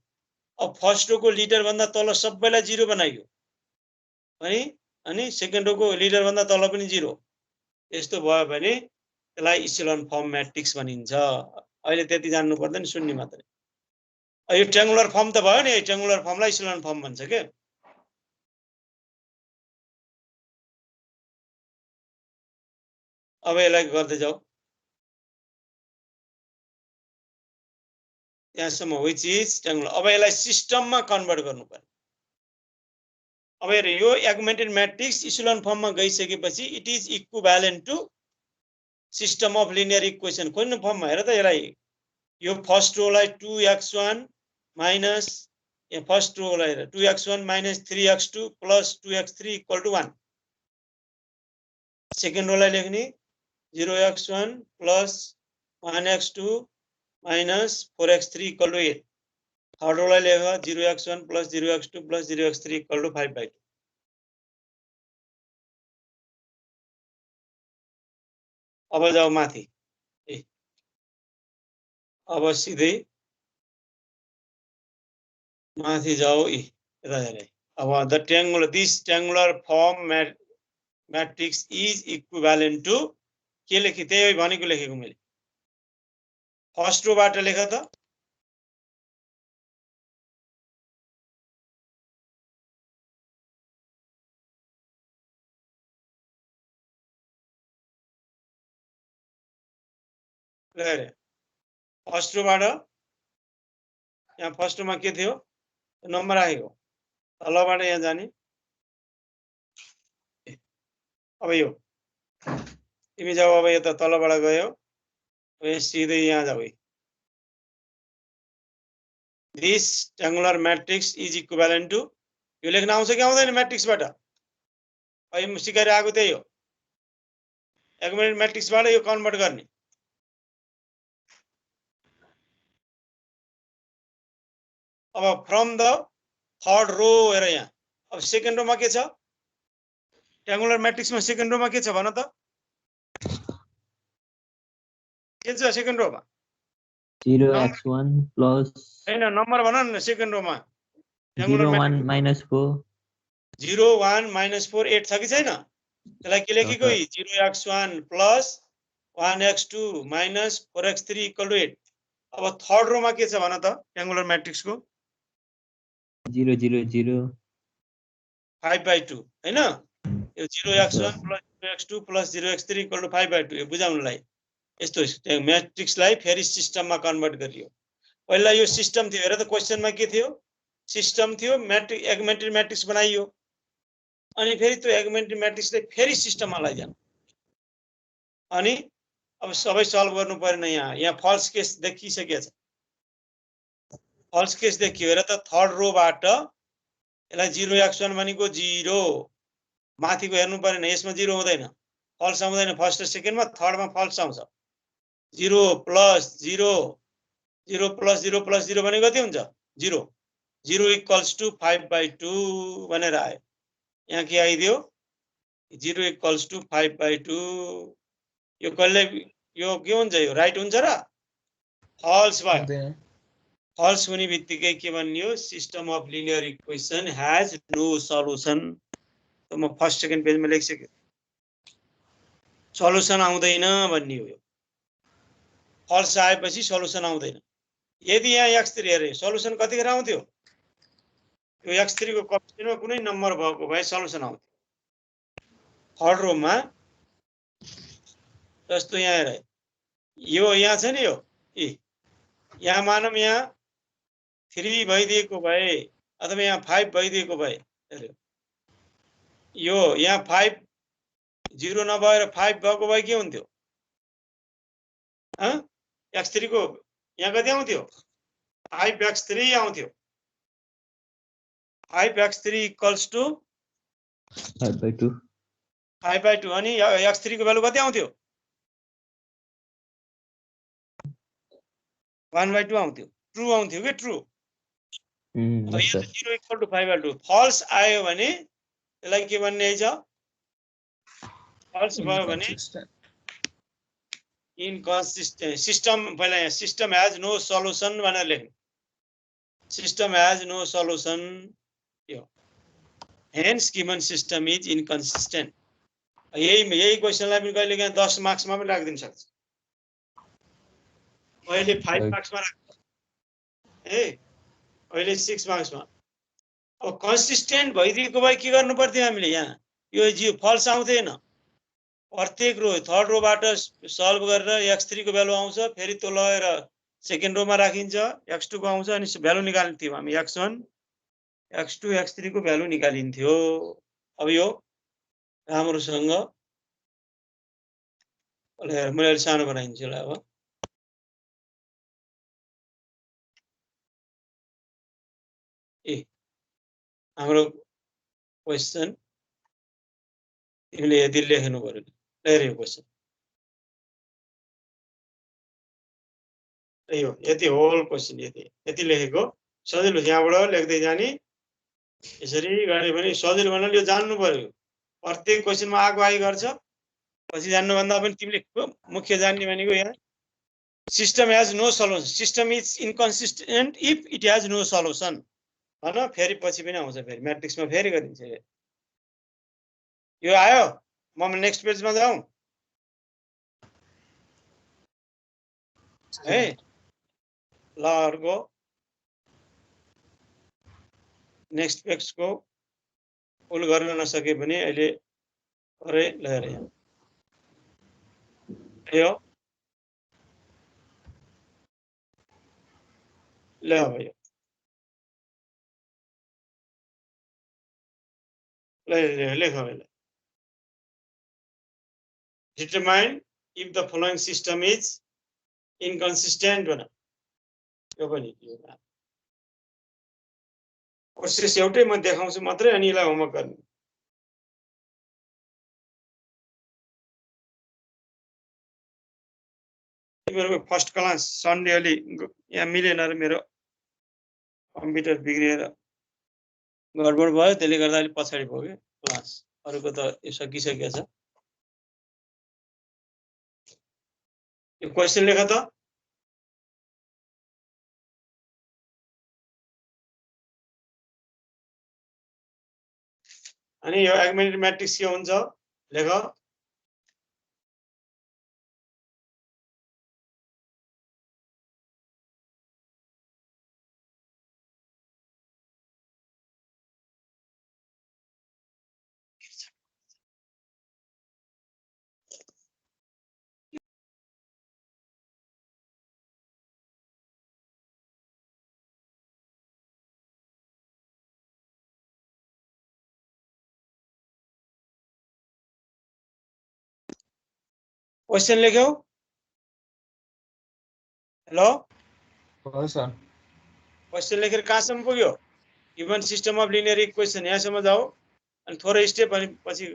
अब फर्स्ट रो को लिडर भन्दा तल सबैलाई 0 बनाइयो अनि सेकेन्ड रो को लिडर भन्दा तल पनि 0 यस्तो भयो भने त्यसलाई इचेलॉन फर्म म्याट्रिक्स भनिन्छ अहिले त्यति जान्नु पर्दैन सुन्ने मात्रै यो ट्रायंगुलर फर्म त भयो नि ट्रायंगुलर फर्मलाई इचेलॉन फर्म भन्छ के अब यसलाई गर्दै जाऊ यहाँसम्म व्हिच इज ट्रायंगुलर अब यसलाई सिस्टममा कन्भर्ट गर्नु पर्यो अब हेर यो एगमेन्टेड म्याट्रिक्स इचेलॉन फर्ममा गइसकेपछि it is equivalent to system of linear equation कुन फर्ममा हेर त यसलाई यो फर्स्ट रोलाई 2x1 माइनस यहाँ फर्स्ट रोलाई 2x1 - 3x2 + 2x3 = 1 सेकेन्ड रोलाई लेख्ने 0x1 + 1x2 - 4x3 = 8 थर्ड रोलाई लेख 0x1 + 0x2 + 0x3 = 5/2 अब जाऊ माथि अब सिधै माथि जाऊ यता हेरे अब the triangular this triangular form matrix is equivalent to के लेखे त्यही भनेको लेखेको मैले फर्स्ट रोबाट लेख त फर्स्ट रोबाट यहाँ फर्स्ट रोमा के थियो नम्बर आएको तलबाट यहाँ जाने अब यो तिमी जाऊ अब यता तलबाट गयो सिधै यहाँ जाऊ this triangular matrix is equivalent to यो लेख्न आउँछ कि आउँदैन म्याट्रिक्सबाट अहिले म सिकाइरहेको त्यही हो एगमेन्टेड म्याट्रिक्सबाट यो कन्भर्ट गर्ने अब फ्रम द थर्ड रो हेर यहाँ अब सेकेन्ड रोमा के छ ट्रायंगुलर म्याट्रिक्समा सेकेन्ड रोमा के छ भन त के छ सेकेन्ड रोमा 0x1 + हैन नम्बर भन न सेकेन्ड रोमा 0 1 - 4 0 1 - 4 8 छ कि छैन त्यसलाई के लेखेको 0x1 + 1x2 - 4x3 = 8 अब थर्ड रोमा के छ भन त ट्रायंगुलर म्याट्रिक्सको 0 0 0 5/2 हैन यो 0x1 + 0x2 + 0x3 = 5/2 यो बुझाउनलाई यस्तो म्याट्रिक्सलाई फेरि सिस्टममा कन्भर्ट गरियो। पहिला यो सिस्टम थियो हेर त क्वेशनमा के थियो सिस्टम थियो एगमेन्ट्री म्याट्रिक्स बनाइयो अनि फेरि त्यो एगमेन्ट्री म्याट्रिक्सले फेरि सिस्टममा लैजानु अनि अब सबै सल्भ गर्नु पर्ने यहाँ फल्स केस देखिसकेको छ फल्स केस देखियो हेर त थर्ड रोबाट यसलाई 0x1 भनेको 0 माथिको हेर्नु पर्दैन यसमा 0 हुँदैन फल्स आउँदैन फर्स्ट र सेकेन्डमा थर्डमा फल्स आउँछ 0 + 0 0 + 0 + 0 भनेको कति हुन्छ 0 0 = 5/2 भनेर आयो यहाँ के आइदियो 0 = 5/2 यो कहिले यो के हुन्छ यो राइट हुन्छ र फल्स भयो फल्स हुने बित्तिकै के भन्ने हो system of linear equation has no solution त म फर्स्ट सेकेन्ड पेजमा लेखिसके सल्युसन आउँदैन भन्ने हो फल्स आएपछि सल्युसन आउँदैन यदि यहाँ x3 हेरे सल्युसन कतिखेर आउँथ्यो यो x3 को कोएफिसिएन्टमा कुनै नम्बर भएको भए सल्युसन आउँथ्यो थर्ड रोमा जस्तो यहाँ हेर यो यहाँ छ नि यो यहाँ मानौँ यहाँ 3 भइदिएको भए अथवा यहाँ 5 भइदिएको भए यो यहाँ 5 0 नभएर 5 भएको भए के हुन्थ्यो x3 को यहाँ कति आउँथ्यो 5x3 आउँथ्यो 5x3 = 5/2 5/2 अनि x3 को भ्यालु कति आउँथ्यो 1/2 आउँथ्यो ट्रु आउँथ्यो के ट्रु अब यो 0 = 5/2 फल्स आयो भने त्यसलाई के भन्ने छ फल्स भयो भने इनकन्सिस्टेन्ट सिस्टम पहिला यहाँ सिस्टम हैज नो सल्युसन भनेर लेख्नु सिस्टम हैज नो सल्युसन यो hence given system is inconsistent यही क्वेशनलाई पनि कहिले काहीँ 10 मार्क्समा पनि राखिदिन सक्छ अहिले 5 मार्क्समा राख्छ अहिले 6 मार्क्समा अब कन्सिस्टेन्ट भइदिएको भए के गर्नु पर्थ्यो हामीले यहाँ यो जी फल्स आउँथेन प्रत्येक रो थर्ड रोबाट सल्भ गरेर x3 को भ्यालु आउँछ फेरि त्यो लगेर सेकेन्ड रोमा राखिन्छ x2 को आउँछ अनि भ्यालु निकाल्थ्यौं हामी x1 x2 x3 को भ्यालु निकालिन्थ्यो अब यो राम्रोसँग मैले सानो बनाइदिन्छु ल अब हाम्रो क्वेशन तिमीले यदि लेख्नु पर्यो हेऱ्यो क्वेशन यो यति होल क्वेशन यति लेखेको सजिलो यहाँबाट लेख्दै जाने यसरी गरे भने सजिलो भन्नाले यो जान्नु पर्यो प्रत्येक क्वेशनमा आगो आइ गर्छ पछि जान्नु भन्दा पनि तिमीले मुख्य जान्ने भनेको यहाँ system has no solution system is inconsistent if it has no solution भन फेरि पछि पनि आउँछ फेरि म्याट्रिक्समा फेरि गरिन्छ यो आयो म नेक्स्ट पेजमा जाउँ है ल अर्को नेक्स्ट पेजको फुल गर्न नसके पनि अहिले अरे ल यो ल भयो लेख determine if the following system is inconsistent बना यो पनि प्रोसेस एउटै म देखाउँछु मात्रै अनि यसलाई होमवर्क गर्नु तिमीहरुको फर्स्ट क्लास सन्डे अलि यहाँ मिलेन र मेरो कम्प्युटर बिग्रिएर गडबड भयो त्यसले गर्दा अलि पछाडी भयो के क्लास अरुको त यो सकिसकेको छ यो क्वेशन लेख त अनि यो एगमेन्टेड म्याट्रिक्स के हुन्छ लेख क्वेश्चन लेख्यौ हेलो हो सर क्वेश्चन लेखेर कहाँसम्म पुग्यो given system of linear equation यहाँसम्म जाऊ अनि थोरै स्टेप अनि पछि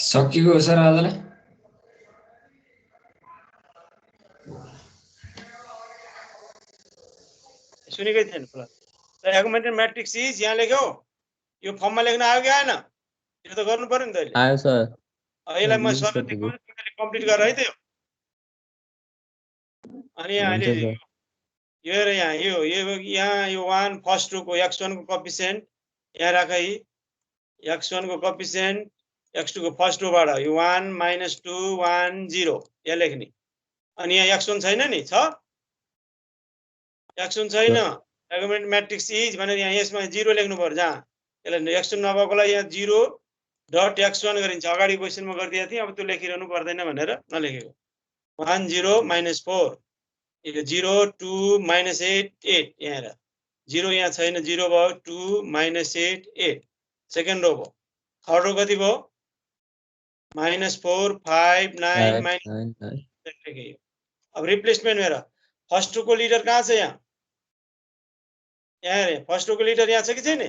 सकिएको हो सर आजलाई सुनेकै थिएन ल एगुमेन्टेड म्याट्रिक्स इज यहाँ लेख्यौ यो फर्ममा लेख्न आयो कि आएन यो त गर्नु पर्यो नि त अहिले आयो सर यसलाई म English सरले गरिदिएको। देखाउँछु कम्प्लिट गरेर है त यो अनि यहाँ हुन्छ अहिले सर यो हेर यहाँ यहाँ यो 1 फर्स्ट रोको x1 को कोएफिसिएन्ट यहाँ राख है x1 को कोएफिसिएन्ट x2 को फर्स्ट रोबाट यो 1 - 2 1 0 यहाँ लेख्ने अनि यहाँ x1 छैन नि छ x1 छैन एगुमेन्ट म्याट्रिक्स इज भनेर यहाँ यसमा 0 लेख्नु पर्यो जहाँ यसलाई x1 नभएकोलाई यहाँ 0 डट x1 गरिन्छ अगाडि क्वेशनमा गरिदिएको थिएँ अब त्यो लेखिरहनु पर्दैन भनेर नलेखेको 1 0 - 4 यो 0 2 - 8 8 यहाँ हेर 0 यहाँ छैन 0 भयो 2 - 8 8 सेकेन्ड रो भयो थर्ड रो कति भयो -4 5 9 लेखेँ अब रिप्लेसमेन्ट हेर फर्स्ट रोको लिडर कहाँ छ यहाँ हेरे फर्स्ट रोको लिडर यहाँ छ कि छैन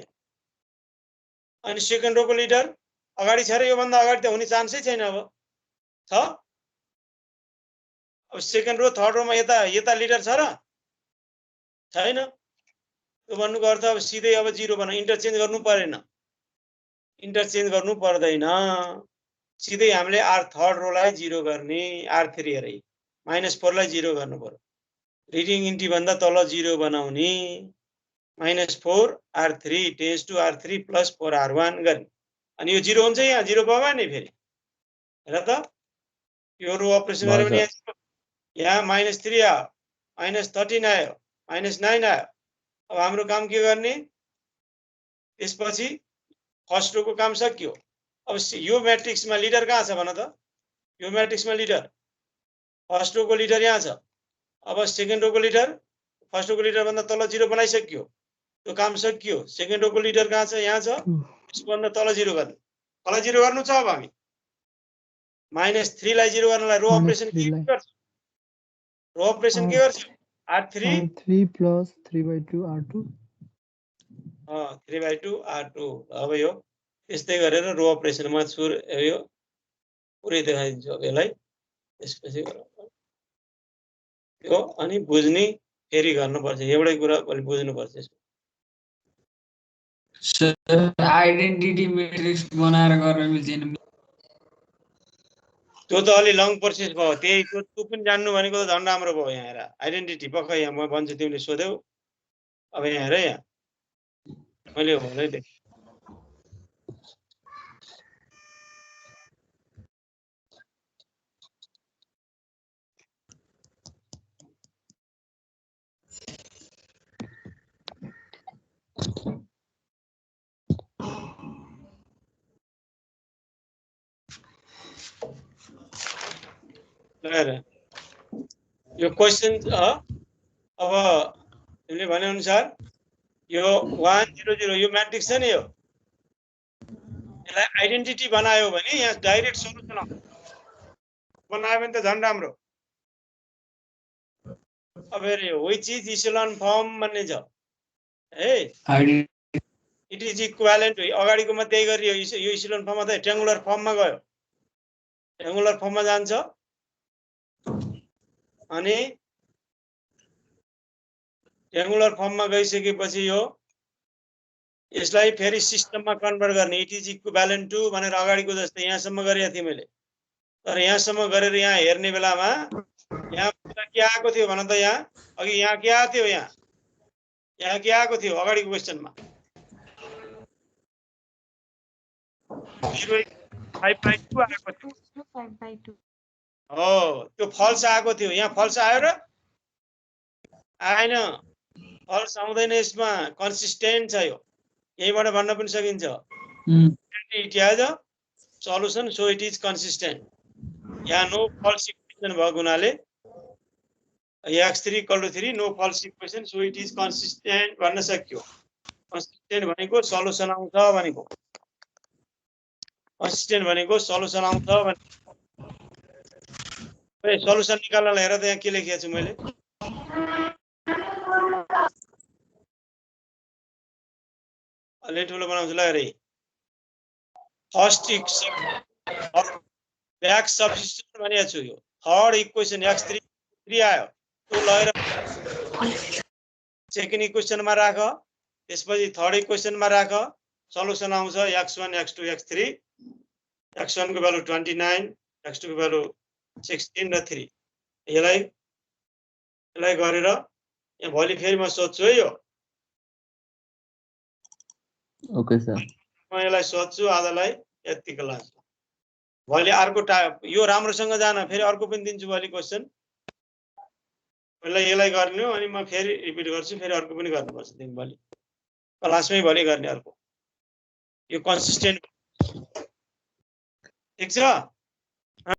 अनि सेकेन्ड रोको लिडर अगाडि छ र योभन्दा अगाडि त हुने चान्सै छैन अब छ अब सेकेन्ड रो थर्ड रोमा यता लिडर छ र छैन त्यो भन्नुको अर्थ अब सिधै अब 0 बनाऊ इन्टरचेन्ज गर्नु परेन इन्टरचेन्ज गर्नु पर्दैन सिधै हामीले आर थर्ड रोलाई 0 गर्ने r3 हेरै -4 लाई 0 गर्नु पर्यो रिडिङ इन्टी भन्दा तल 0 बनाउने -4 r3 tense to r3 + 4 r1 गर्ने अनि यो 0 हुन्छ यहाँ 0 भयो नि फेरि हेर त यो रो अपरेसन गरे भने यहाँ -3 आयो -13 आयो -9 आयो अब हाम्रो काम के गर्ने त्यसपछि फर्स्ट रोको काम सकियो अब यो म्याट्रिक्समा लिडर कहाँ छ भन त यो म्याट्रिक्समा लिडर फर्स्ट रोको लिडर यहाँ छ अब सेकेन्ड रोको लिडर फर्स्ट रोको लिडर भन्दा तल 0 बनाइसकियो त्यो काम सकियो सेकेन्ड रोको लिडर कहाँ छ यहाँ छ यसभन्दा तल 0 गर्ने तल 0 गर्नु छ अब हामी -3 लाई 0 गर्नलाई रो अपरेसन के गर्छ रो अपरेसन के गर्छ r3 + 3/2 r2 3/2 r2 अब यो यस्तै गरेर रो अपरेसनमा यो पुरै देखाइदिन्छु अब यसलाई त्यसपछि यो अनि बुझ्ने फेरि गर्नुपर्छ एउटै कुरा अलि बुझ्नुपर्छ यसमा सर आइडेन्टिटी म्याट्रिक्स बनाएर गर्न मिल्दैन त्यो त अलि लङ प्रोसेस भयो त्यही त्यो पनि जान्नु भनेको त झन् राम्रो भयो यहाँ हेर आइडेन्टिटी पक्का यहाँ म भन्छु तिमीले सोध्यौ अब यहाँ हेर यहाँ मैले होलै देख यो क्वेशन अब तिमीले भने अनुसार यो 1 0 0 यो म्याट्रिक्स छ नि यो यसलाई आइडेन्टिटी बनायो भने यहाँ डाइरेक्ट सोलुसन आउँछ बनायो भने त झन् राम्रो अब हेर यो व्हिच इज इचेलॉन फर्म भन्ने छ है इट इज इक्वालेन्ट अगाडिकोमा त्यही गरी यो इसिलोन फर्ममा त ट्रेङ्गुलर फर्ममा गयो ट्रेङ्गुलर फर्ममा जान्छ अनि ट्रेङ्गुलर फर्ममा गइसकेपछि यो यसलाई फेरि सिस्टममा कन्भर्ट गर्ने इट इज इक्विभ्यालेन्ट टु भनेर अगाडिको जस्तै यहाँसम्म गरेको थिएँ मैले तर यहाँसम्म गरेर यहाँ हेर्ने बेलामा यहाँ के आएको थियो भन त यहाँ अघि यहाँ के आएको थियो यहाँ के आएको थियो अगाडिको क्वेसनमा 0.5/2 आएको थियो हो त्यो फल्स आएको थियो यहाँ फल्स आयो र आएन फल्स आउँदैन यसमा कन्सिस्टेन्ट छ यो यहीबाट भन्न पनि सकिन्छ it has a solution so it is consistent यहाँ नो फल्स इक्वेसन भएको हुनाले x3 = 3 no false equation so it is consistent भन्न सकियो कन्सिस्टेन्ट भनेको सल्युसन आउँछ भनेको कन्सिस्टेन्ट भनेको सल्युसन आउँछ भनेको सल्युसन निकाल्नलाई हेर त यहाँ के लेखेको छु मैले अलि ठुलो बनाउँछु ल हेरे फर्स्ट ब्याक सब्स्टिट्युसन भनेको छु यो थर्ड इक्वेसन x3 आयो त्यो लगेर सेकेन्ड इक्वेसनमा राख त्यसपछि थर्ड इक्वेसनमा राख सल्युसन आउँछ x1 x2 x3 x1 को भ्यालु 29 x2 को भ्यालु 16 र 3 यसलाई गरेर यहाँ भोलि फेरि म सोध्छु है यो ओके सर म यसलाई सोध्छु आधालाई यतिको लाग्छ भोलि अर्को यो राम्रोसँग जान फेरि अर्को पनि दिन्छु भोलि क्वेसन यसलाई गर्नु अनि म फेरि रिपिट गर्छु फेरि अर्को पनि गर्नुपर्छ तिमी भोलि क्लासमै भोलि गर्ने अर्को यो कन्सिस्टेन्ट ठीक छ